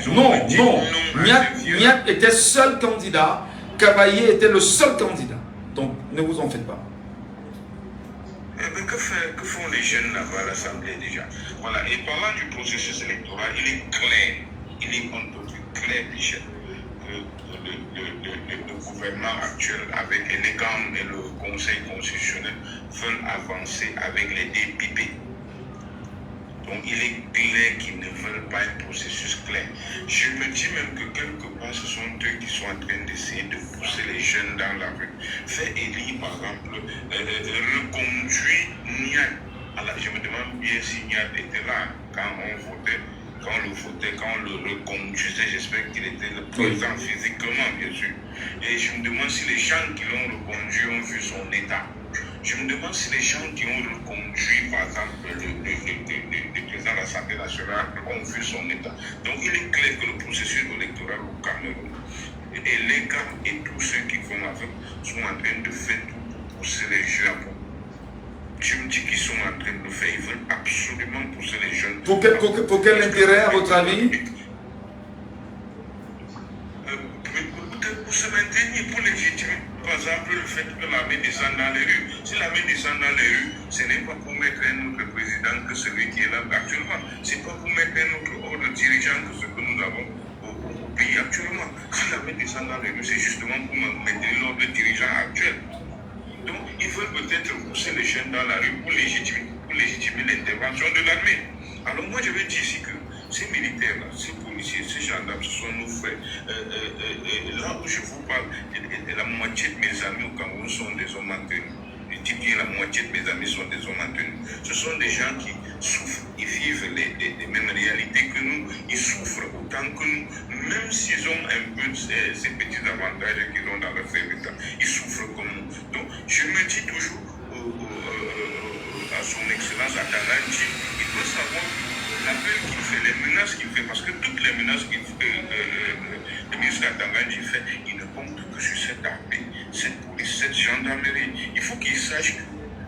Niat était seul candidat. Cavaillé était le seul candidat. Donc ne vous en faites pas. Que font les jeunes là-bas à l'Assemblée déjà? Voilà. Et parlant du processus électoral, il est clair, il est un peu plus clair, Michel, que le gouvernement actuel avec l'ENECAM et le Conseil constitutionnel veulent avancer avec les DPP. Donc il est clair qu'ils ne veulent pas un processus clair. Je me dis même que quelque part, ce sont eux qui sont en train d'essayer de pousser les jeunes dans la rue. Faire élire, par exemple, reconduire Niat. Alors, je me demande bien si Niat était là quand on votait. Quand on le reconduisait, j'espère qu'il était le président physiquement, bien sûr. Et je me demande si les gens qui l'ont reconduit ont vu son état. Je me demande si les gens qui ont reconduit, par exemple, le président de l'Assemblée nationale ont vu son état. Donc il est clair que le processus électoral au Cameroun et l'ENECAM et tous ceux qui vont avec sont en train de faire tout pour pousser les jeunes à bout. Je me dis qu'ils sont en train de le faire, ils veulent absolument pousser les jeunes. Pour quel intérêt, à votre avis? Pour se maintenir, pour légitimer, par exemple, le fait que l'armée descende dans les rues. Si l'armée descend dans les rues, ce n'est pas pour mettre un autre président que celui qui est là actuellement. Ce n'est pas pour mettre un autre dirigeant que ce que nous avons au pays actuellement. Quand l'armée descend dans les rues, c'est justement pour maintenir l'ordre dirigeant actuel. Donc, ils veulent peut-être pousser les jeunes dans la rue pour légitimer l'intervention de l'armée. Alors moi, je vais dire ici que ces militaires-là, ces policiers, ces gendarmes, ce sont nos frères. Là où je vous parle, la moitié de mes amis au Cameroun sont des hommes maintenus. Je dis bien la moitié de mes amis sont des hommes maintenus. Ce sont des gens qui souffrent, ils vivent les mêmes réalités que nous, ils souffrent autant que nous, même s'ils ont un peu ces petits avantages qu'ils ont dans leur service, ils souffrent comme nous. Donc, je me dis toujours à son excellence, à Tanganji, il doit savoir l'appel qu'il fait, les menaces qu'il fait, parce que toutes les menaces que le ministre Tanganji fait, il ne compte que sur cette armée, cette police, cette gendarmerie. Il faut qu'ils sachent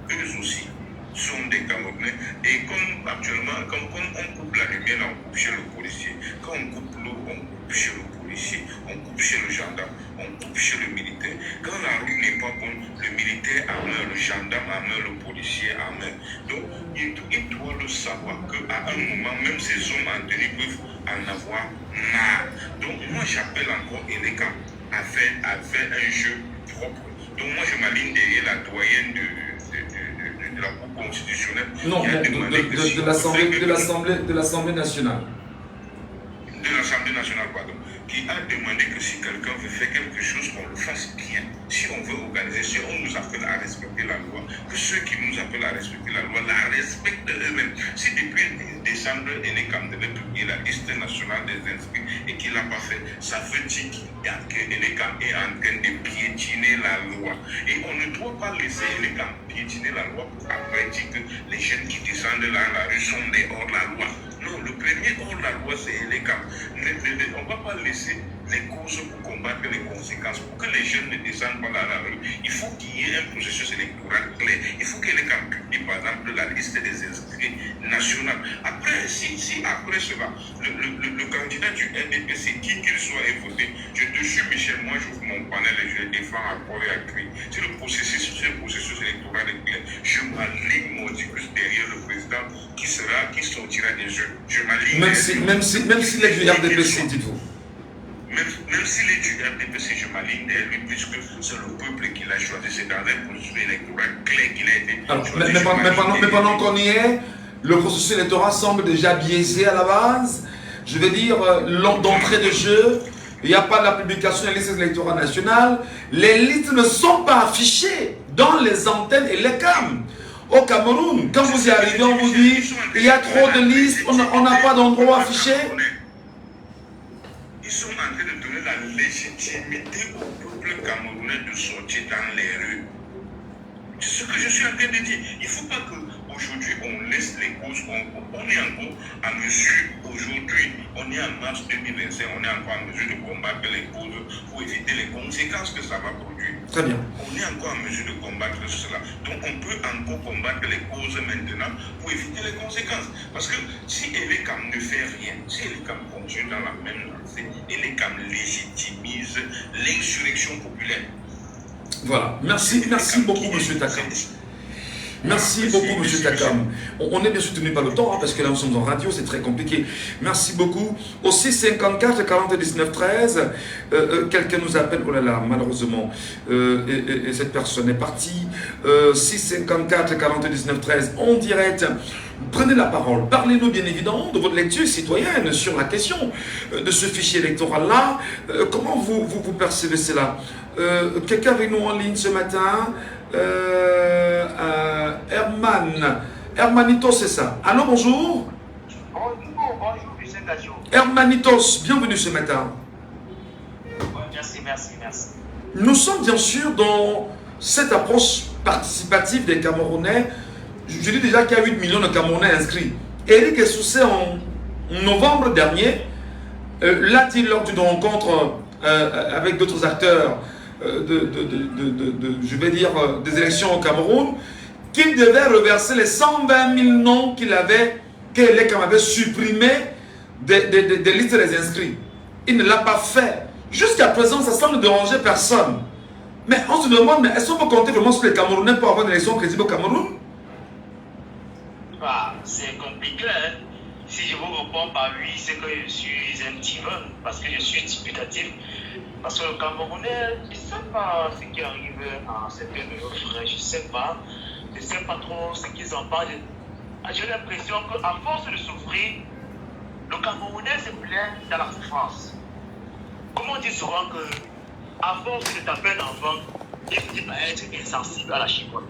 qu'eux aussi sont des Camerounais. Et comme actuellement, quand on coupe la lumière, on coupe chez le policier. Quand on coupe l'eau, on coupe chez le policier. On coupe chez le gendarme. On coupe chez le militaire. Quand la rue n'est pas bonne, le militaire a main, le gendarme a main, le policier a main. Donc, il doit le savoir qu'à un moment, même ces hommes en tenue peuvent en avoir marre. Donc, moi, j'appelle encore l'ENECAM à faire un jeu propre. Donc, moi, je m'aligne derrière la doyenne de la Cour constitutionnelle. Non, de l'Assemblée nationale. De l'Assemblée nationale, pardon. Qui a demandé que si quelqu'un veut faire quelque chose, qu'on le fasse bien. Si on veut organiser, si on nous appelle à respecter la loi, que ceux qui nous appellent à respecter la loi la respectent eux-mêmes. Si depuis décembre, l'ENECAM devait publier la liste nationale des inscrits et qu'il n'a pas fait, ça veut dire que l'ENECAM est en train de piétiner la loi. Et on ne doit pas laisser l'ENECAM piétiner la loi pour après dire que les jeunes qui descendent dans la rue sont des hors la loi. Non, le premier hors la loi, c'est l'ENECAM. On ne va pas laisser les causes pour combattre les conséquences. Pour que les jeunes ne descendent pas dans la rue, il faut qu'il y ait un processus électoral clair. Il faut que l'ENECAM publie, par exemple, la liste des inscrits nationaux. Après, si après cela, le candidat du NDPC, qui qu'il soit, est voté, je te jure, Michel, moi, j'ouvre mon panel et je le défends à corps et à cri. Si le processus électoral est clair, je m'aligne mordicus derrière le président qui sortira des jeux. Je m'aligne. Même s'il est du RDPC, dites-vous. Même s'il est du RDPC, je m'aligne derrière lui, puisque c'est le peuple qui l'a choisi. C'est dans un processus électoral clair qu'il a été choisi. Mais pendant qu'on y est, le processus électoral semble déjà biaisé à la base. Je veux dire, d'entrée de jeu, il n'y a pas de la publication de la liste électorale nationale. Les listes ne sont pas affichées dans les antennes et les cams. Au Cameroun, quand vous y arrivez, on vous dit il y a trop de listes, on n'a pas d'endroit affiché. Ils sont en train de donner la légitimité au peuple camerounais de sortir dans les rues. C'est ce que je suis en train de dire. Il ne faut pas qu'au aujourd'hui, on laisse les causes, on est encore en mesure, aujourd'hui, on est en mars 2025, on est encore en mesure de combattre les causes pour éviter les conséquences que ça va produire. Très bien. On est encore en mesure de combattre cela. Donc on peut encore combattre les causes maintenant pour éviter les conséquences. Parce que si Elekam ne fait rien, si Elekam continue dans la même lancée, Elekam légitimise l'insurrection populaire. Voilà. Merci beaucoup, M. Takam. Merci beaucoup, M. Takam. On est bien soutenu par le temps, parce que là, nous sommes en radio, c'est très compliqué. Merci beaucoup. Au 654 40 19 13, quelqu'un nous appelle. Oh là là, malheureusement, et cette personne est partie. 654 40 19 13, en direct. Prenez la parole. Parlez-nous, bien évidemment, de votre lecture citoyenne sur la question de ce fichier électoral-là. Comment vous percevez cela? Quelqu'un avec nous en ligne ce matin? Hermanitos, c'est ça. Allô, bonjour. Bonjour, monsieur Gachot. Hermanitos, bienvenue ce matin. Merci. Nous sommes bien sûr dans cette approche participative des Camerounais. Je dis déjà qu'il y a 8 millions de Camerounais inscrits. Eric Essoussé, en novembre dernier, l'a dit lors d'une rencontre avec d'autres acteurs je vais dire, des élections au Cameroun, qu'il devait reverser les 120 000 noms qu'il avait supprimés des listes des inscrits. Il ne l'a pas fait. Jusqu'à présent, ça semble déranger personne. Mais on se demande, mais est-ce qu'on peut compter vraiment sur les Camerounais pour avoir une élection crédible au Cameroun? C'est compliqué, hein. Si je vous réponds par oui, c'est que je suis un timon, parce que je suis dubitatif. Parce que le Camerounais, je ne sais pas ce qui arrive à certains de nos frères, je ne sais pas trop ce qu'ils en parlent. J'ai l'impression qu'à force de souffrir, le Camerounais se plaint dans la souffrance. Comme on dit souvent qu'à force de taper un enfant, il finit par être insensible à la chicotte.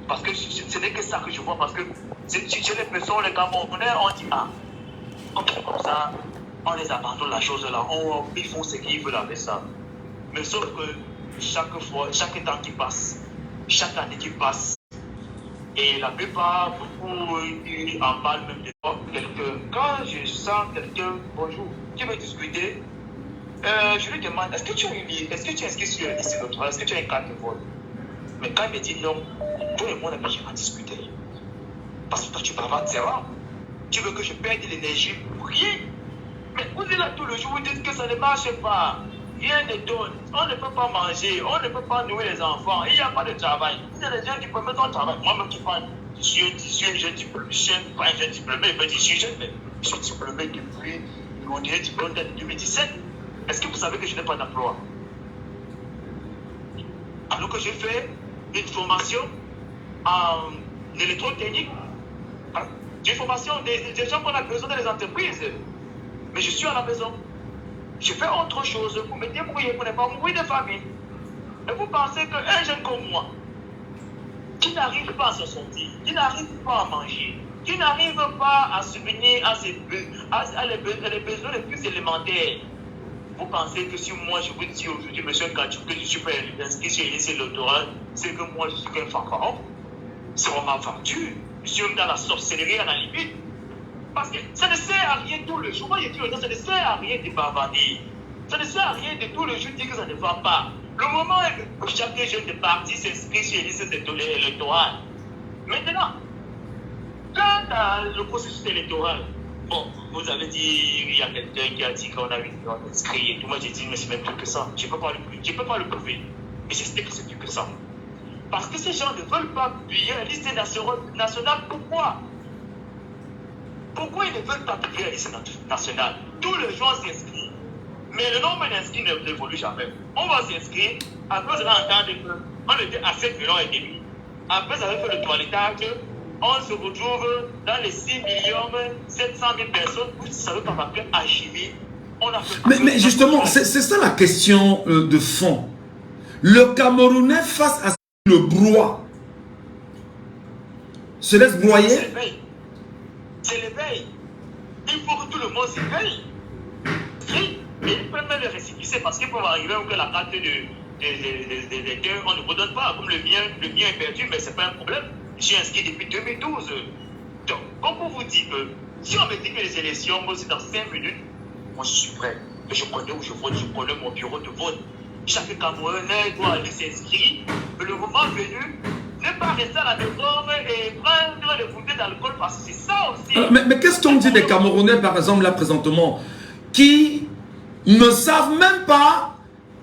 Parce que ce n'est que ça que je vois, parce que j'ai l'impression que les Camerounais ont dit comme ça, on les abandonne la chose là, ils font ce qu'ils veulent avec ça. Mais sauf que chaque temps qui passe, chaque année qui passe, et la plupart, beaucoup en parlent même de quelqu'un. Quand je sens quelqu'un, bonjour, qui veut discuter, je lui demande, est-ce que tu es inscrit sur le liste électorale, est-ce que tu as une carte de vote? Mais quand il me dit non, tout le monde a besoin de discuter. Parce que toi tu bavardes, c'est rare. Tu veux que je perde de l'énergie pour rien. Mais vous êtes là tout le jour, vous dites que ça ne marche pas. Rien ne donne. On ne peut pas manger, on ne peut pas nourrir les enfants. Il n'y a pas de travail. Il y a des gens qui peuvent mettre un travail. Moi-même qui parle, je suis un jeune diplômé. Je ne suis pas un jeune diplômé, je suis jeune, mais je suis diplômé depuis mon dernier diplôme de 2017. Est-ce que vous savez que je n'ai pas d'emploi? Alors que j'ai fait une formation en électrotechnique. J'ai une formation des gens qu'on a besoin dans les entreprises. Mais je suis à la maison. Je fais autre chose pour me débrouiller, pour ne pas mourir de famine. Et vous pensez qu'un jeune comme moi, qui n'arrive pas à se sortir, qui n'arrive pas à manger, qui n'arrive pas à subvenir à les besoins les plus élémentaires, vous pensez que si moi je vous dis aujourd'hui, monsieur Kachou, que je suis pas inscrit sur les listes électorales, c'est que moi je suis qu'un fanfaron? C'est vraiment vendu. Je suis dans la sorcellerie à la limite. Parce que ça ne sert à rien tout le jour. Moi, je dis aux gens, ça ne sert à rien de bavarder. Ça ne sert à rien de tout le jour dire que ça ne va pas. Le moment où chaque jeune de parti s'inscrit sur les listes électorales. Maintenant, quand le processus électoral, bon, vous avez dit, il y a quelqu'un qui a dit qu'on a eu une inscrit et tout. Moi, j'ai dit, mais c'est même plus que ça. Je ne peux pas le prouver. Et j'espère que c'est plus que ça. Parce que ces gens ne veulent pas publier la liste nationale. Pourquoi? Pourquoi ils ne veulent pas publier la liste nationale? Tous les gens s'inscrivent. Mais le nombre d'inscrits n'évolue jamais. On va s'inscrire, après on va entendre qu'on était à 7 millions et demi. Après, ça va faire le toilettage. On se retrouve dans les 6 700 000 personnes. Vous ne savez pas après agir. Mais justement, c'est ça la question de fond. Le Camerounais face à le brouhaha se laisse broyer. C'est l'éveil. Il faut que tout le monde s'éveille. Et ils peuvent même le récépissé parce qu'il peut arriver que la carte de on ne vous donne pas. Comme le mien est perdu, mais ce n'est pas un problème. Je suis inscrit depuis 2012. Donc, comme pour vous dire que si on me dit que les élections, moi, c'est dans 5 minutes, moi, je suis prêt. Je connais où je vote, je connais mon bureau de vote. Chaque Camerounais doit aller s'inscrire. Le moment venu, ne pas rester à la maison et prendre des bouteilles d'alcool parce que c'est ça aussi. Mais qu'est-ce qu'on dit des Camerounais, par exemple, là présentement, qui ne savent même pas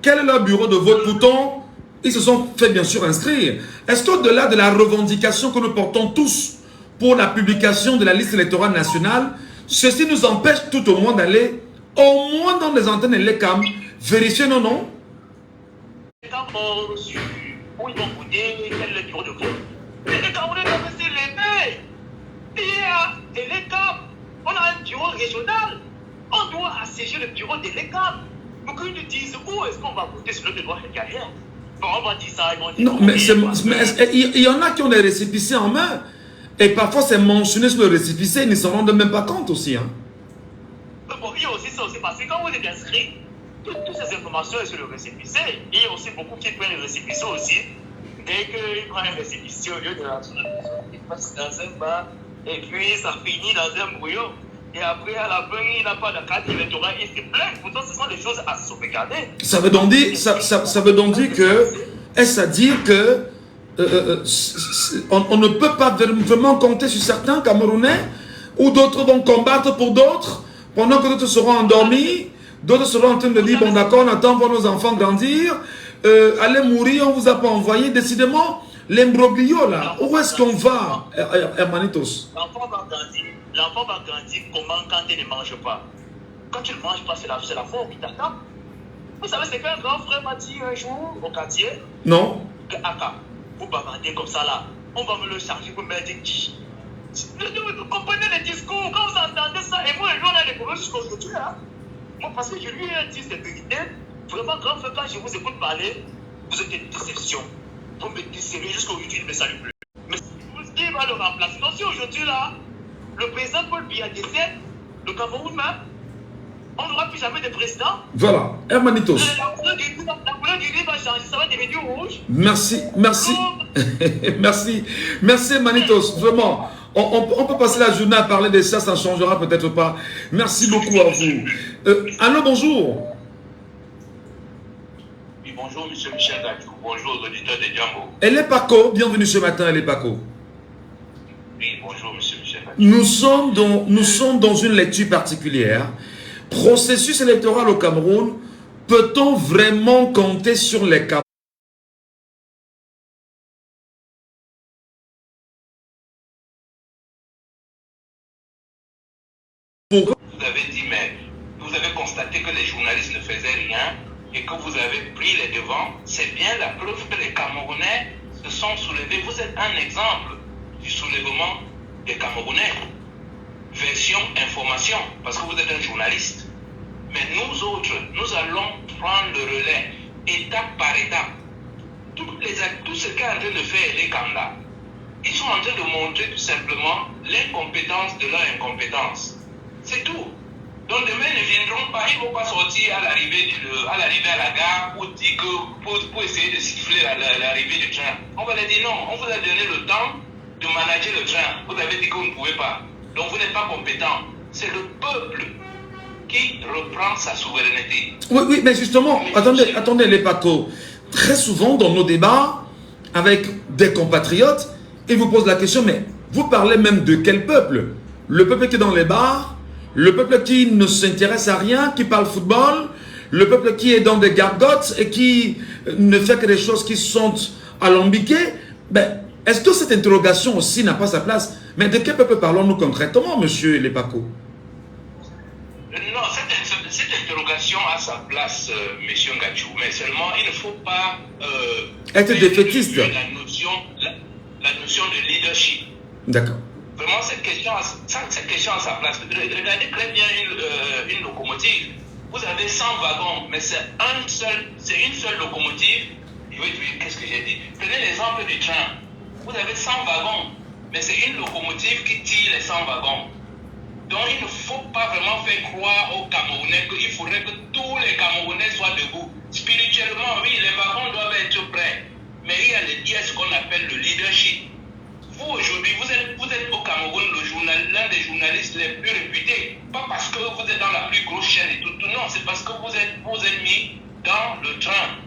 quel est leur bureau de vote? Pourtant, ils se sont fait bien sûr inscrire. Est-ce qu'au-delà de la revendication que nous portons tous pour la publication de la liste électorale nationale, ceci nous empêche tout au moins d'aller, au moins dans les antennes et les cams, vérifier nos noms? Où ils vont goûter, quel est le bureau de vote. Mais les Camerounais doivent se lever. Et l'ECAM, on a un bureau régional. On doit assiéger le bureau de l'ECAM. Donc ils nous disent où est-ce qu'on va voter sur le droit de carrière. Bon, on va dire ça, ils vont dire... Non, mais il y en a qui ont des récépissés en main. Et parfois c'est mentionné sur le récépissé, ils ne s'en rendent même pas compte aussi. Hein. Bon, il y a aussi ça aussi, parce que quand vous êtes inscrit, toutes ces informations sont sur le récépissé. Il y a aussi beaucoup qui prennent le récépissé aussi. Dès qu'ils prennent le récépissé au lieu de la maison, ils passent dans un bar et puis ça finit dans un brouillon. Et après, à la fin, il n'a pas de carte électorale, il se plaint. Pourtant, ce sont des choses à sauvegarder. Ça veut donc dire que, est-ce à dire que on ne peut pas vraiment compter sur certains Camerounais ou d'autres vont combattre pour d'autres pendant que d'autres seront endormis, d'autres seront en train de dire bon d'accord, on attend voir nos enfants grandir, allez mourir, on vous a pas envoyé. Décidément, l'imbroglio là, où est-ce qu'on va, Hermanitos? L'enfant va grandir comment quand il ne mange pas? Quand tu ne manges pas, c'est la faute qui t'attend. Vous savez, c'est qu'un grand frère m'a dit un jour au quartier. Non. Que Aka, vous bavardez comme ça là, on va me le charger pour me dire qui. Vous comprenez les discours, quand vous entendez ça, et moi, on a des problèmes jusqu'aujourd'hui. Hein? Moi, parce que je lui ai dit cette vérité, vraiment, grand frère, quand je vous écoute parler, vous êtes une déception. Vous me décevez jusqu'aujourd'hui, il ne me salue plus. Mais qui va le remplacer? Donc, si aujourd'hui là, le président Paul Biya décède, le Cameroun même, on n'aura plus jamais de président. Voilà, Hermanitos. La couleur du riz va changer, ça va devenir rouge. Merci. Merci Hermanitos, vraiment. On peut passer la journée à parler de ça, ça ne changera peut-être pas. Merci beaucoup à vous. Allô, bonjour. Oui, bonjour, monsieur Michel Gachou. Bonjour aux auditeurs de Djambo. Elle est Paco, bienvenue ce matin, elle est Paco. Oui, bonjour, monsieur Michel Gachou. Nous sommes dans une lecture particulière. Processus électoral au Cameroun, peut-on vraiment compter sur les Camerounais? Vous avez dit, mais vous avez constaté que les journalistes ne faisaient rien et que vous avez pris les devants. C'est bien la preuve que les Camerounais se sont soulevés. Vous êtes un exemple du soulèvement des Camerounais. Version information, parce que vous êtes un journaliste. Mais nous autres, nous allons prendre le relais, étape par étape. Tout ce qu'est en train de faire les Kanda, ils sont en train de montrer tout simplement l'incompétence de leur incompétence. C'est tout. Donc demain, ils ne viendront pas, ils ne vont pas sortir à l'arrivée à la gare pour dire que, pour essayer de siffler l'arrivée du train. On va leur dire non, on vous a donné le temps de manager le train. Vous avez dit que vous ne pouvez pas. Donc vous n'êtes pas compétent. C'est le peuple qui reprend sa souveraineté. Oui, mais justement, attendez les Paco. Très souvent dans nos débats avec des compatriotes, ils vous posent la question, mais vous parlez même de quel peuple? Le peuple qui est dans les bars, le peuple qui ne s'intéresse à rien, qui parle football, le peuple qui est dans des gargotes et qui ne fait que des choses qui sont alambiquées. Ben, est-ce que cette interrogation aussi n'a pas sa place? Mais de quel peuple parlons-nous concrètement, monsieur Lepaco? Non, cette interrogation a sa place, monsieur Ngachou, mais seulement il ne faut pas être défaitiste. La notion de leadership. D'accord. Vraiment, cette question a sa place. Regardez très bien une locomotive. Vous avez 100 wagons, mais c'est une seule locomotive. Qu'est-ce que j'ai dit? Prenez l'exemple du train. Vous avez 100 wagons, mais c'est une locomotive qui tire les 100 wagons. Donc il ne faut pas vraiment faire croire aux Camerounais qu'il faudrait que tous les Camerounais soient debout. Spirituellement, oui, les wagons doivent être prêts. Mais il y a ce qu'on appelle le leadership. Vous aujourd'hui, vous êtes au Cameroun l'un des journalistes les plus réputés. Pas parce que vous êtes dans la plus grosse chaîne et tout, non, c'est parce que vous êtes mis dans le train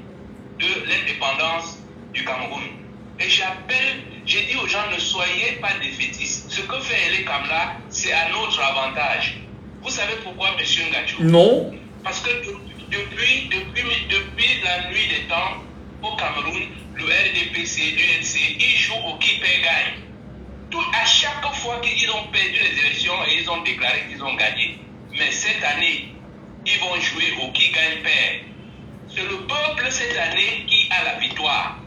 de l'indépendance du Cameroun. Et j'ai dit aux gens, ne soyez pas défaitistes. Ce que fait Elé Kamla, c'est à notre avantage. Vous savez pourquoi, M. Ngachou? Non. Parce que depuis la nuit des temps, au Cameroun, le RDPC, l'UNC, ils jouent au qui paie gagne. À chaque fois qu'ils ont perdu les élections et ils ont déclaré qu'ils ont gagné. Mais cette année, ils vont jouer au qui gagne perd. C'est le peuple cette année qui a la victoire.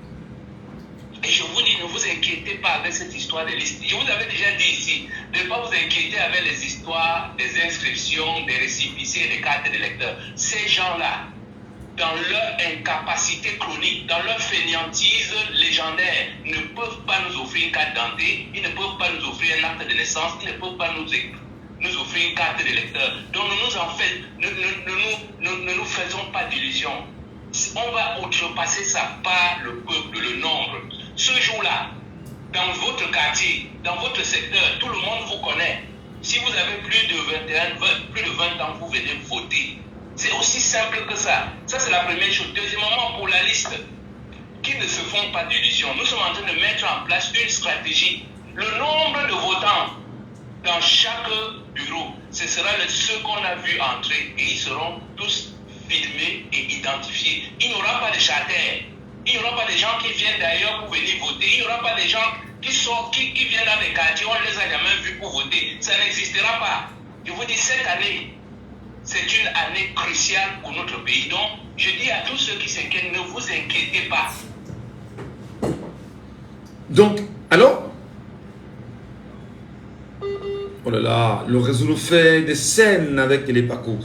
Et je vous dis, ne vous inquiétez pas avec cette histoire de liste. Je vous avais déjà dit ici, de ne pas vous inquiéter avec les histoires des inscriptions, des récépissés, des cartes d'électeurs. Ces gens-là, dans leur incapacité chronique, dans leur fainéantise légendaire, ne peuvent pas nous offrir une carte d'identité, ils ne peuvent pas nous offrir un acte de naissance, ils ne peuvent pas nous offrir une carte d'électeur. Donc ne nous faisons pas d'illusions. On va outrepasser ça par le peuple, le nombre. Ce jour-là, dans votre quartier, dans votre secteur, tout le monde vous connaît. Si vous avez plus de 20 ans, vous venez voter. C'est aussi simple que ça. Ça, c'est la première chose. Deuxièmement, pour la liste, qui ne se font pas d'illusions, nous sommes en train de mettre en place une stratégie. Le nombre de votants dans chaque bureau, ce sera ceux qu'on a vu entrer et ils seront tous filmés et identifiés. Il n'y aura pas de charters. Il n'y aura pas de gens qui viennent d'ailleurs pour venir voter. Il n'y aura pas de gens qui viennent dans les quartiers, on ne les a jamais vus pour voter. Ça n'existera pas. Je vous dis, cette année, c'est une année cruciale pour notre pays. Donc, je dis à tous ceux qui s'inquiètent, ne vous inquiétez pas. Donc, alors oh là là, le réseau nous fait des scènes avec les Paco.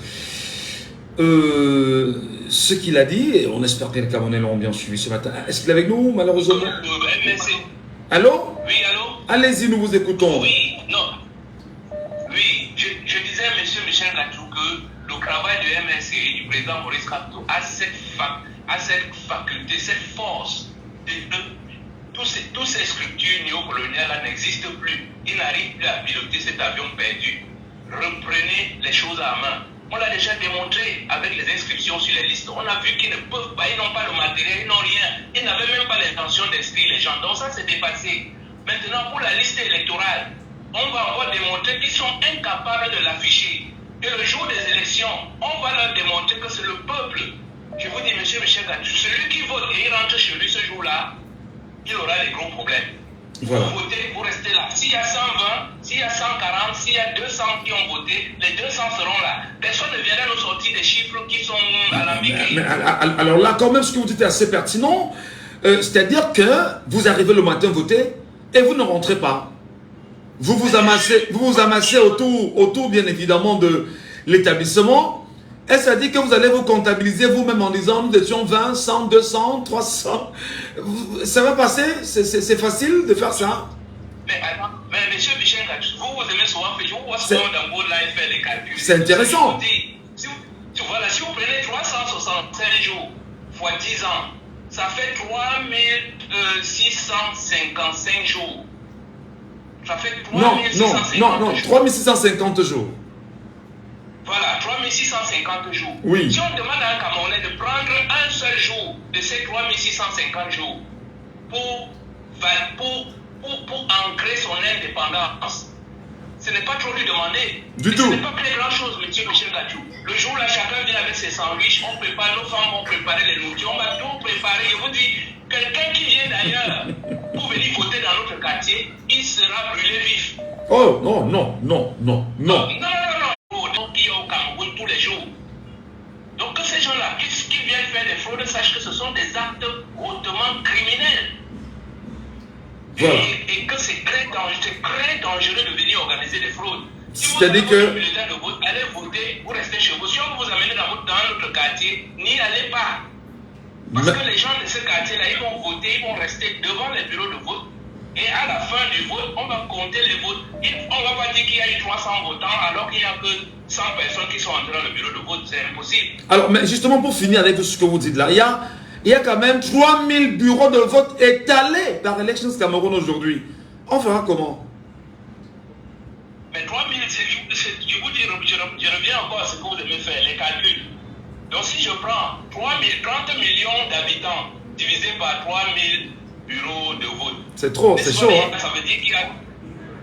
Ce qu'il a dit, et on espère que les Camerounais l'ont bien suivi ce matin. Est-ce qu'il est avec nous, malheureusement? Allô? Oui, allô? Allez-y, nous vous écoutons. Oui, non. Oui, je disais, M. Michel Ngachou, que le travail du MSC et du président Maurice Kamto a cette faculté, cette force. Toutes ces structures néocoloniales n'existent plus. Ils n'arrivent plus à piloter cet avion perdu. Reprenez les choses à main. On l'a déjà démontré avec les inscriptions sur les listes. On a vu qu'ils ne peuvent pas, ils n'ont pas le matériel, ils n'ont rien. Ils n'avaient même pas l'intention d'inscrire les gens. Donc ça, c'est dépassé. Maintenant, pour la liste électorale, on va encore démontrer qu'ils sont incapables de l'afficher. Et le jour des élections, on va leur démontrer que c'est le peuple. Je vous dis, M. Michel Ngachou, celui qui vote et il rentre chez lui ce jour-là, il aura des gros problèmes. Voilà. Vous votez, vous restez là. S'il y a 120, s'il y a 140, s'il y a 200 qui ont voté, les 200 seront là. Personne ne viendra nous sortir des chiffres qui sont alambiqués. Alors là, quand même, ce que vous dites est assez pertinent. C'est-à-dire que vous arrivez le matin voter et vous ne rentrez pas. Vous vous amassez autour, bien évidemment, de l'établissement. Et ça dit que vous allez vous comptabiliser vous-même en disant nous étions 20, 100, 200, 300. Ça va passer? C'est facile de faire ça? Mais monsieur Michel Ngachou, vous aimez souvent faire, je vous vois souvent dans vos lives faire les calculs. C'est intéressant. Si vous prenez 365 jours fois 10 ans, ça fait 3655 jours. Ça fait 3650 jours. 3650 jours. Voilà, 3650 jours. Oui. Si on demande à un Camerounais de prendre un seul jour de ces 3650 jours pour ancrer son indépendance, ce n'est pas trop lui demander. Du tout. Ce n'est pas très grand chose, M. Michel Ngachou. Le jour-là, chacun vient avec ses sandwichs, on prépare, nos femmes vont préparer les nourritures, on va tout préparer. Je vous dis, quelqu'un qui vient d'ailleurs pour venir voter dans notre quartier, il sera brûlé vif. Oh, non. Non. Qui est au Cameroun tous les jours. Donc que ces gens-là qui viennent faire des fraudes sachent que ce sont des actes hautement criminels. Voilà. Et que c'est très dangereux de venir organiser des fraudes. Si vous C'est-à-dire que bulletin de vote, allez voter, vous restez chez vous. Si on vous amène dans notre quartier, n'y allez pas. Parce que les gens de ce quartier-là, ils vont voter, ils vont rester devant les bureaux de vote. Et à la fin du vote, on va compter les votes. On ne va pas dire qu'il y a eu 300 votants alors qu'il n'y a que 100 personnes qui sont entrées dans le bureau de vote. C'est impossible. Alors, mais justement, pour finir avec ce que vous dites là, il y a quand même 3000 bureaux de vote étalés par Elections Cameroun aujourd'hui. On fera comment? Mais 3000, je vous dis, je reviens encore à ce que vous devez faire, les calculs. Donc si je prends 30 millions d'habitants divisé par 3000 bureaux de vote. C'est trop, c'est chaud. Hein? Ça veut dire qu'il y a,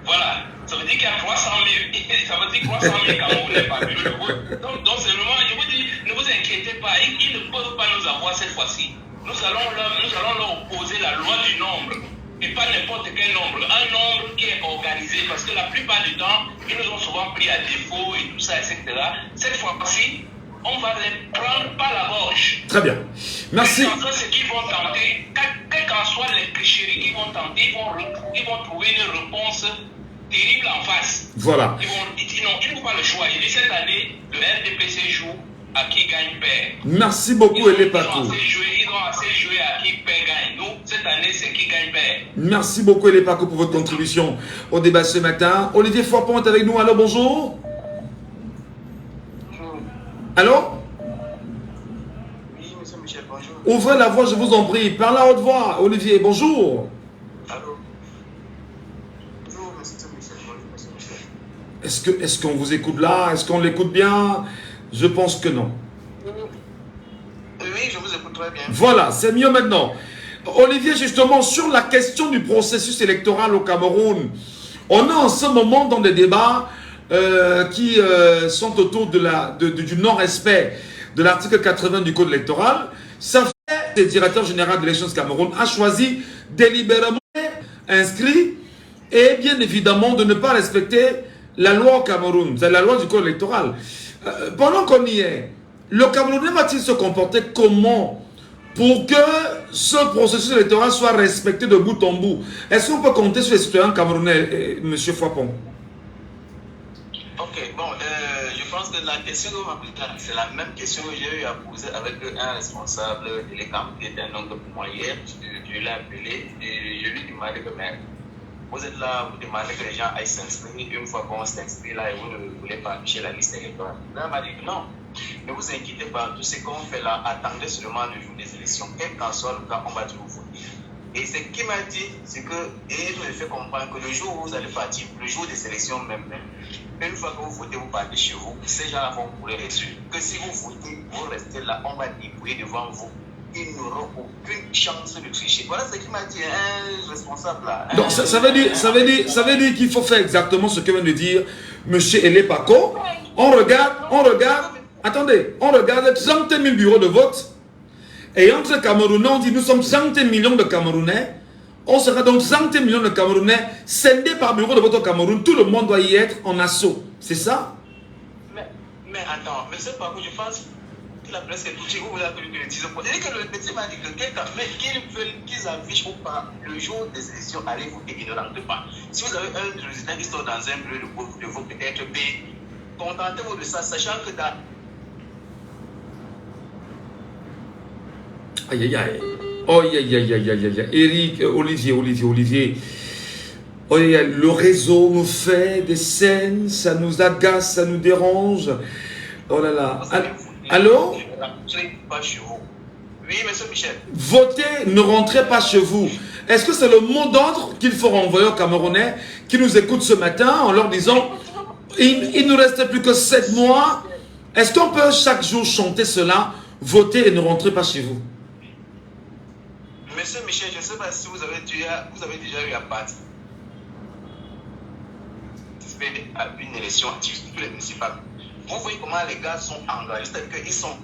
voilà, ça veut dire qu'il y a 300 000, ça veut dire 300 000 Camerounais par bureau de vote. Donc c'est vraiment, je vous dis, ne vous inquiétez pas, ils ne peuvent pas nous avoir cette fois-ci. Nous allons leur opposer la loi du nombre. Et pas n'importe quel nombre, un nombre qui est organisé, parce que la plupart du temps, ils nous ont souvent pris à défaut et tout ça, etc. Cette fois-ci, on va les prendre par la gorge. Très bien. Merci. Ce qu'ils vont tenter, quelles qu'en soient les tricheries qu'ils vont tenter, ils vont trouver une réponse terrible en face. Voilà. Ils n'ont pas le choix. Il dit cette année, le RDPC joue à qui gagne perd. Merci beaucoup, Elepaco. Ils ont assez joué à qui perd gagne. Nous, cette année, c'est qui gagne perd. Merci beaucoup, Elepaco, pour votre contribution au débat ce matin. Olivier Foipon est avec nous. Allô, bonjour. Allô? Oui, monsieur Michel, bonjour. Ouvrez la voix, je vous en prie. Parlez à haute voix. Olivier, bonjour. Allô? Bonjour, monsieur Michel. Bonjour, monsieur Michel. Est-ce qu'on vous écoute là? Est-ce qu'on l'écoute bien? Je pense que non. Oui, je vous écoute très bien. Voilà, c'est mieux maintenant. Olivier, justement, sur la question du processus électoral au Cameroun, on est en ce moment dans des débats qui sont autour du non-respect de l'article 80 du Code électoral. Ça fait que le directeur général de l'élection du Cameroun a choisi délibérément inscrit et bien évidemment de ne pas respecter la loi au Cameroun, c'est la loi du Code électoral. Pendant qu'on y est, le Camerounais va-t-il se comporter comment pour que ce processus électoral soit respecté de bout en bout? Est-ce qu'on peut compter sur les citoyens camerounais, M. Foipon? Ok, bon, je pense que la question que vous m'appelez, c'est la même question que j'ai eu à poser avec un responsable de l'ECAM, qui était un oncle pour moi hier. Je l'ai appelé et je lui ai demandé que, mais, vous êtes là, vous demandez que les gens aillent s'inscrire. Une fois qu'on s'inscrit là et vous ne voulez pas afficher la liste électorale. Là, il m'a dit non, ne vous inquiétez pas, tout ce qu'on fait là, attendez seulement le jour des élections. Quel qu'en soit le cas, on va toujours voter. Et ce qu'il m'a dit, c'est que, et je me fais comprendre que le jour où vous allez partir, le jour des élections même, une fois que vous votez, vous partez chez vous, ces gens-là vont courir dessus. Que si vous votez, vous restez là, on va dépouiller devant vous. Ils n'auront aucune chance de tricher. Voilà ce qu'il m'a dit, un responsable là. Donc ça veut dire qu'il faut faire exactement ce que vient de dire M. Elepaco. On regarde, attendez, on regarde 30 000 bureaux de vote. Et entre Camerounais, on dit nous sommes 30 millions de Camerounais. On sera donc 30 millions de Camerounais scindés par bureau de vote au Cameroun. Tout le monde doit y être en assaut. C'est ça? Mais attends, mais c'est pas que je pense qu'il a presque touché. Vous voulez que le dise. Il dit que le petit m'a dit que quelqu'un, mais qu'ils affichent ou pas le jour des élections, allez voter, ils ne rentrent pas. Si vous avez un résident qui sort dans un bureau de vote peut-être B, contentez-vous de ça, sachant que dans... Aïe aïe aïe. Oh aïe aïe aïe aïe aïe aïe. Eric, Olivier. Oh, le réseau nous fait des scènes, ça nous agace, ça nous dérange. Oh là là. Allô? Pas chez vous. Oui, monsieur Michel. Votez, ne rentrez pas chez vous. Est-ce que c'est le mot d'ordre qu'il faut renvoyer aux Camerounais qui nous écoutent ce matin en leur disant il ne reste plus que 7 mois? Est-ce qu'on peut chaque jour chanter cela? Votez et ne rentrez pas chez vous. Monsieur Michel, je ne sais pas si vous avez déjà eu à participer à une élection active sur les municipales. Vous voyez comment les gars sont engagés, c'est-à-dire qu'ils sont...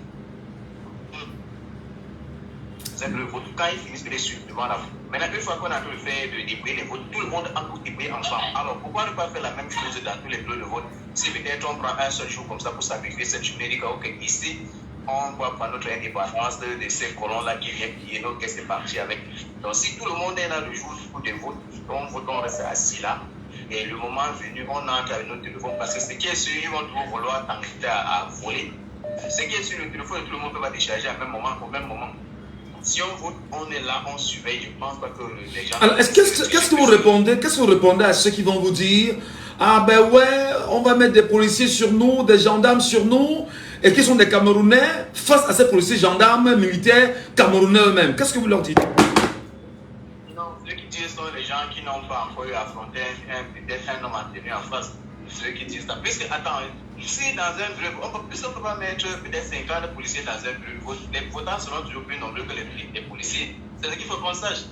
Quand ils finissent de les suivre devant la foule. Maintenant, une fois qu'on a pu le faire de débrouiller les votes, tout le monde a pu débrouiller ensemble. Alors, pourquoi ne pas faire la même chose dans tous les bureaux de vote? Si peut-être on prend un seul jour comme ça pour s'habituer cette journée, dit que ici, on va prendre notre indépendance de ces colons-là qui viennent piller nos caisses et partir avec. Donc, si tout le monde est là le jour du vote, on vote, on reste assis là. Et le moment venu, on entre avec notre téléphone parce que ce qui est sûr, ils vont toujours vouloir t'inviter à voler. Ce qui est sur le téléphone, tout le monde peut pas décharger au même moment. Si on vote, on est là, on surveille. Je ne pense pas que les gens... Alors, qu'est-ce que vous répondez? Qu'est-ce que vous répondez à ceux qui vont vous dire ah ben ouais, on va mettre des policiers sur nous, des gendarmes sur nous, et qui sont des Camerounais face à ces policiers, gendarmes, militaires, Camerounais eux-mêmes? Qu'est-ce que vous leur dites? Non, ceux qui disent sont les gens gens qui n'ont pas encore affronté peut-être un homme en tenue en face. Ceux qui disent ça. Puisque, attends, si dans un bureau, on ne peut pas mettre peut-être 50 policiers dans un bureau, les votants seront toujours plus nombreux que les policiers. C'est ce qu'il faut qu'on sache.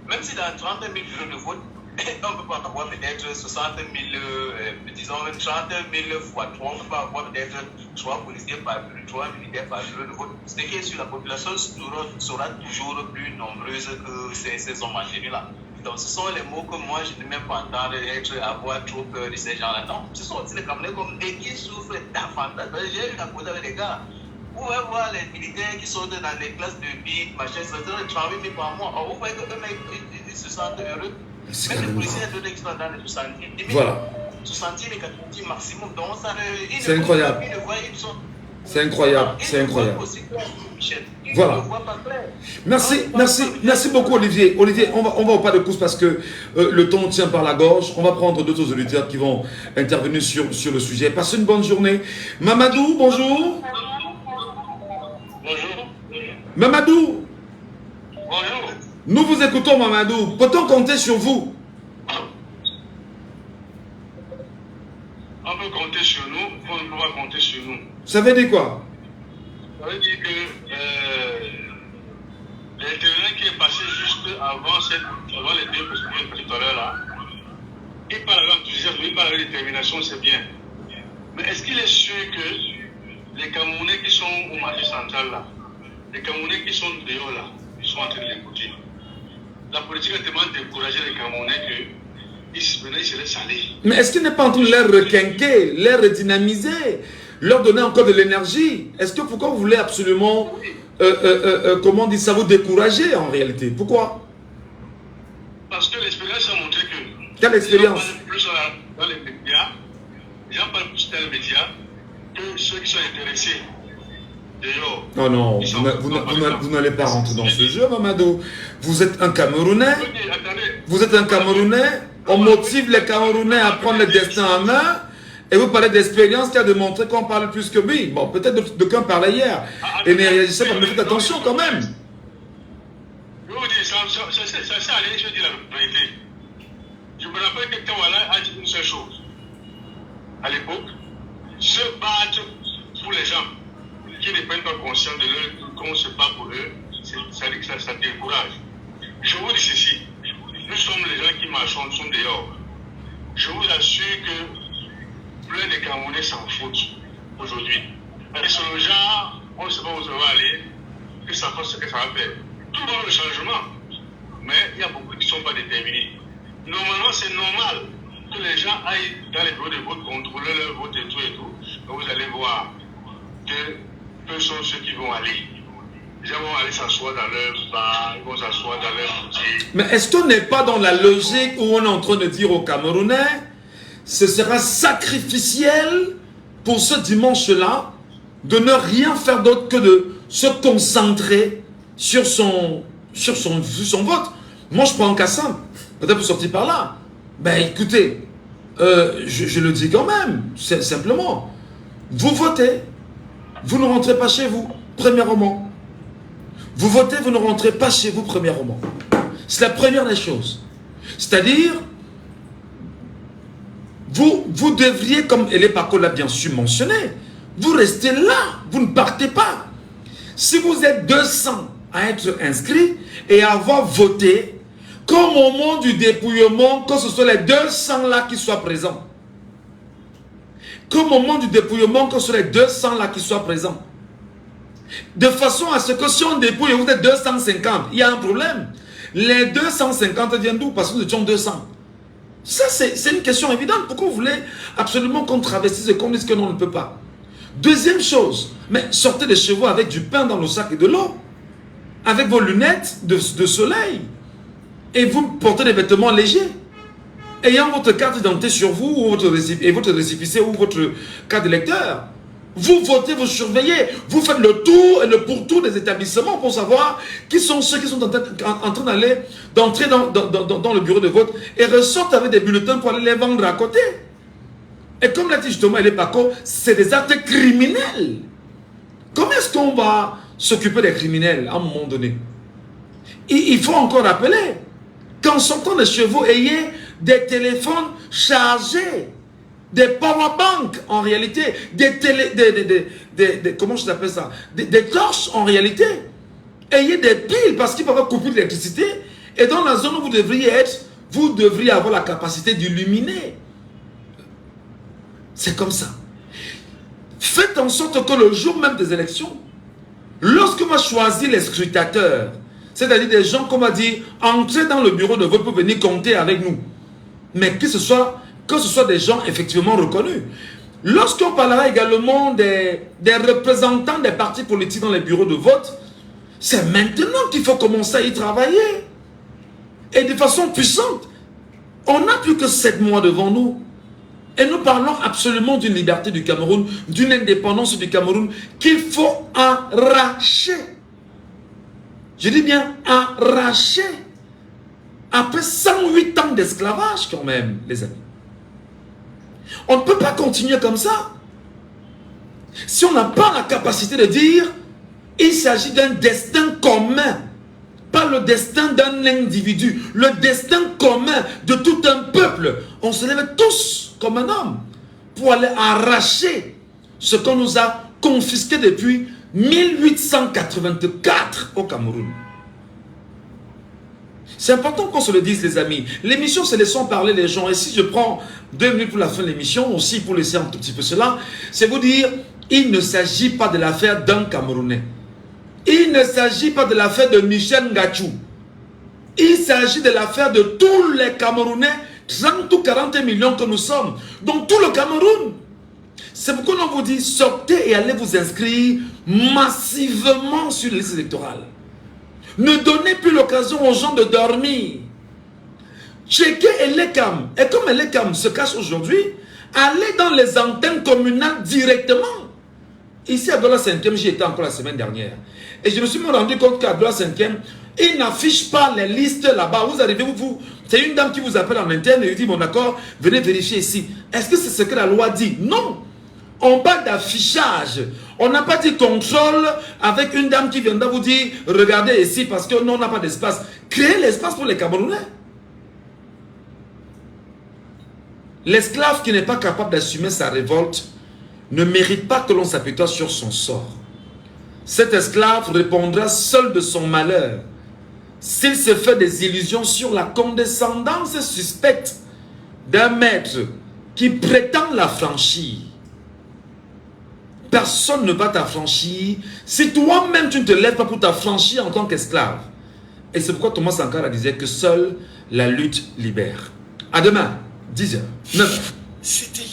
Même si dans 30 000 bureaux de vote, on ne peut pas avoir peut-être 60 000, disons 30 000 fois 3, on ne peut pas avoir peut-être 3 policiers par bureau, 3 militaires par bureau de vote. Ce qui est sur la population sera toujours plus nombreuse que ces hommes en tenue-là. Donc ce sont les mots que moi je ne même pas entendre avoir trop peur de ces gens-là. Non, ce sont aussi les Camerounais comme et qui souffrent davantage. J'ai eu la cause avec les gars. Vous pouvez voir les militaires qui sont dans les classes de BIC, machin, ça donne 38 000 par mois. Or, vous voyez qu'eux ils se sentent heureux. Même les policiers qui sont dans les 70 000. Voilà. 70 000 et 90 000 maximum. Donc ça, c'est incroyable. C'est incroyable, c'est incroyable. Voilà. Merci beaucoup Olivier. Olivier, on va au pas de course parce que le temps tient par la gorge. On va prendre d'autres auditeurs qui vont intervenir sur le sujet. Passez une bonne journée. Mamadou, bonjour. Bonjour. Mamadou. Bonjour. Nous vous écoutons Mamadou. Peut-on compter sur vous? On peut compter sur nous, on ne peut pas compter sur nous. Ça veut dire quoi? Ça veut dire que l'intervenant qui est passé juste avant les deux personnes tout à l'heure là, il parle avec enthousiasme, il parle avec détermination, c'est bien. Mais est-ce qu'il est sûr que les Camerounais qui sont au marché central là, les Camerounais qui sont dehors là, ils sont en train de l'écouter? La politique a tellement découragé les Camerounais que ils se laissent aller. Mais est-ce qu'il n'est pas en train de les requinquer, les redynamiser, leur donner encore de l'énergie? Est-ce que pourquoi vous voulez absolument, comment on dit ça, vous décourager en réalité? Pourquoi? Parce que l'expérience a montré que... Quelle expérience? Les gens parlent plus dans les médias, les gens parlent plus dans les médias que ceux qui sont intéressés. Oh non, vous n'allez pas rentrer dans ce jeu, Mamadou. Vous êtes un Camerounais. Vous êtes un Camerounais. On motive les Camerounais à prendre le destin en main. Et vous parlez d'expérience qui a démontré qu'on parle plus que lui. Bon, peut-être d'aucuns parlaient hier. Et ne réagissez pas, mais faites attention quand même. Je vous dis, ça allait, je dis la vérité. Je me rappelle que Tawala a dit une seule chose. À l'époque, se battre pour les gens qui ne prennent pas conscience de leur qu'on se bat pour eux, ça décourage. Je vous dis ceci, nous sommes les gens qui marchons, nous sommes dehors. Je vous assure que plein de Camerounais s'en foutent aujourd'hui. Et sur le genre, on ne sait pas où ça va aller, que ça fasse ce que ça va faire. Tout le monde le changement, mais il y a beaucoup qui ne sont pas déterminés. Normalement, c'est normal que les gens aillent dans les bureaux de vote, contrôler leur vote et tout. Et vous allez voir que peu sont ceux qui vont aller. Les gens vont aller s'asseoir dans leur bar, ils vont s'asseoir dans leur boutique. Mais est-ce qu'on n'est pas dans la logique où on est en train de dire aux Camerounais, ce sera sacrificiel pour ce dimanche-là de ne rien faire d'autre que de se concentrer sur son vote? Moi, je prends un cas simple. Peut-être pour sortir par là. Ben écoutez, je le dis quand même, simplement. Vous votez. Vous ne rentrez pas chez vous, premièrement. Vous votez, vous ne rentrez pas chez vous, premièrement. C'est la première des choses. C'est-à-dire, vous devriez, comme Elé Paco l'a bien sûr mentionné, vous restez là, vous ne partez pas. Si vous êtes 200 à être inscrits et à avoir voté, qu'au moment du dépouillement, que ce soit les 200 là qui soient présents. Qu'au moment du dépouillement, que ce soit les 200 là qui soient présents. De façon à ce que si on dépouille et vous êtes 250, il y a un problème. Les 250 viennent d'où? Parce que nous étions 200. Ça, c'est une question évidente. Pourquoi vous voulez absolument qu'on travestisse et qu'on dise que non, on ne peut pas? Deuxième chose, mais sortez de chez vous avec du pain dans le sac et de l'eau. Avec vos lunettes de soleil. Et vous portez des vêtements légers. Ayant votre carte d'identité sur vous, ou votre récépissé, ou votre carte d'électeur. Vous votez, vous surveillez, vous faites le tour et le pourtour des établissements pour savoir qui sont ceux qui sont en train d'entrer dans le bureau de vote et ressortent avec des bulletins pour aller les vendre à côté. Et comme l'a dit justement Elé Paco, c'est des actes criminels. Comment est-ce qu'on va s'occuper des criminels à un moment donné? Il faut encore rappeler Qu'en sortant des chevaux, ayez des téléphones chargés, des powerbanks en réalité, comment je l'appelle ça, des torches en réalité. Ayez des piles parce qu'il peut y avoir coupure d'électricité. Et dans la zone où vous devriez être, vous devriez avoir la capacité d'illuminer. C'est comme ça. Faites en sorte que le jour même des élections, lorsqu'on va choisir les scrutateurs, c'est-à-dire des gens qu'on va dire, entrez dans le bureau de vote pour venir compter avec nous. Mais que ce soit des gens effectivement reconnus. Lorsqu'on parlera également des représentants des partis politiques dans les bureaux de vote, c'est maintenant qu'il faut commencer à y travailler. Et de façon puissante. On n'a plus que 7 mois devant nous. Et nous parlons absolument d'une liberté du Cameroun, d'une indépendance du Cameroun qu'il faut arracher. Je dis bien arracher. Après 108 ans d'esclavage quand même, les amis. On ne peut pas continuer comme ça. Si on n'a pas la capacité de dire, il s'agit d'un destin commun. Pas le destin d'un individu, le destin commun de tout un peuple. On se lève tous comme un homme pour aller arracher ce qu'on nous a confisqué depuis 1884 au Cameroun. C'est important qu'on se le dise, les amis. L'émission, c'est laissons parler les gens. Et si je prends 2 minutes pour la fin de l'émission, aussi pour laisser un tout petit peu cela, c'est vous dire, il ne s'agit pas de l'affaire d'un Camerounais. Il ne s'agit pas de l'affaire de Michel Ngachou. Il s'agit de l'affaire de tous les Camerounais, 30 ou 40 millions que nous sommes, dans tout le Cameroun. C'est pourquoi on vous dit, sortez et allez vous inscrire massivement sur les listes électorales. Ne donnez plus l'occasion aux gens de dormir. Checkez Elekam. Et comme Elekam se cache aujourd'hui, allez dans les antennes communales directement. Ici à Douala 5e, j'y étais encore la semaine dernière. Et je me suis rendu compte qu'à Douala 5e, ils n'affichent pas les listes là-bas. Vous arrivez, c'est une dame qui vous appelle en interne et lui dit, bon d'accord, venez vérifier ici. Est-ce que c'est ce que la loi dit? Non. On parle d'affichage. On n'a pas dit contrôle avec une dame qui viendra vous dire, regardez ici parce que non, on n'a pas d'espace. Créez l'espace pour les Camerounais. L'esclave qui n'est pas capable d'assumer sa révolte ne mérite pas que l'on s'apitoie sur son sort. Cet esclave répondra seul de son malheur s'il se fait des illusions sur la condescendance suspecte d'un maître qui prétend l'affranchir. Personne ne va t'affranchir si toi-même tu ne te lèves pas pour t'affranchir en tant qu'esclave. Et c'est pourquoi Thomas Sankara disait que seule la lutte libère. À demain, 10h, 9h. C'était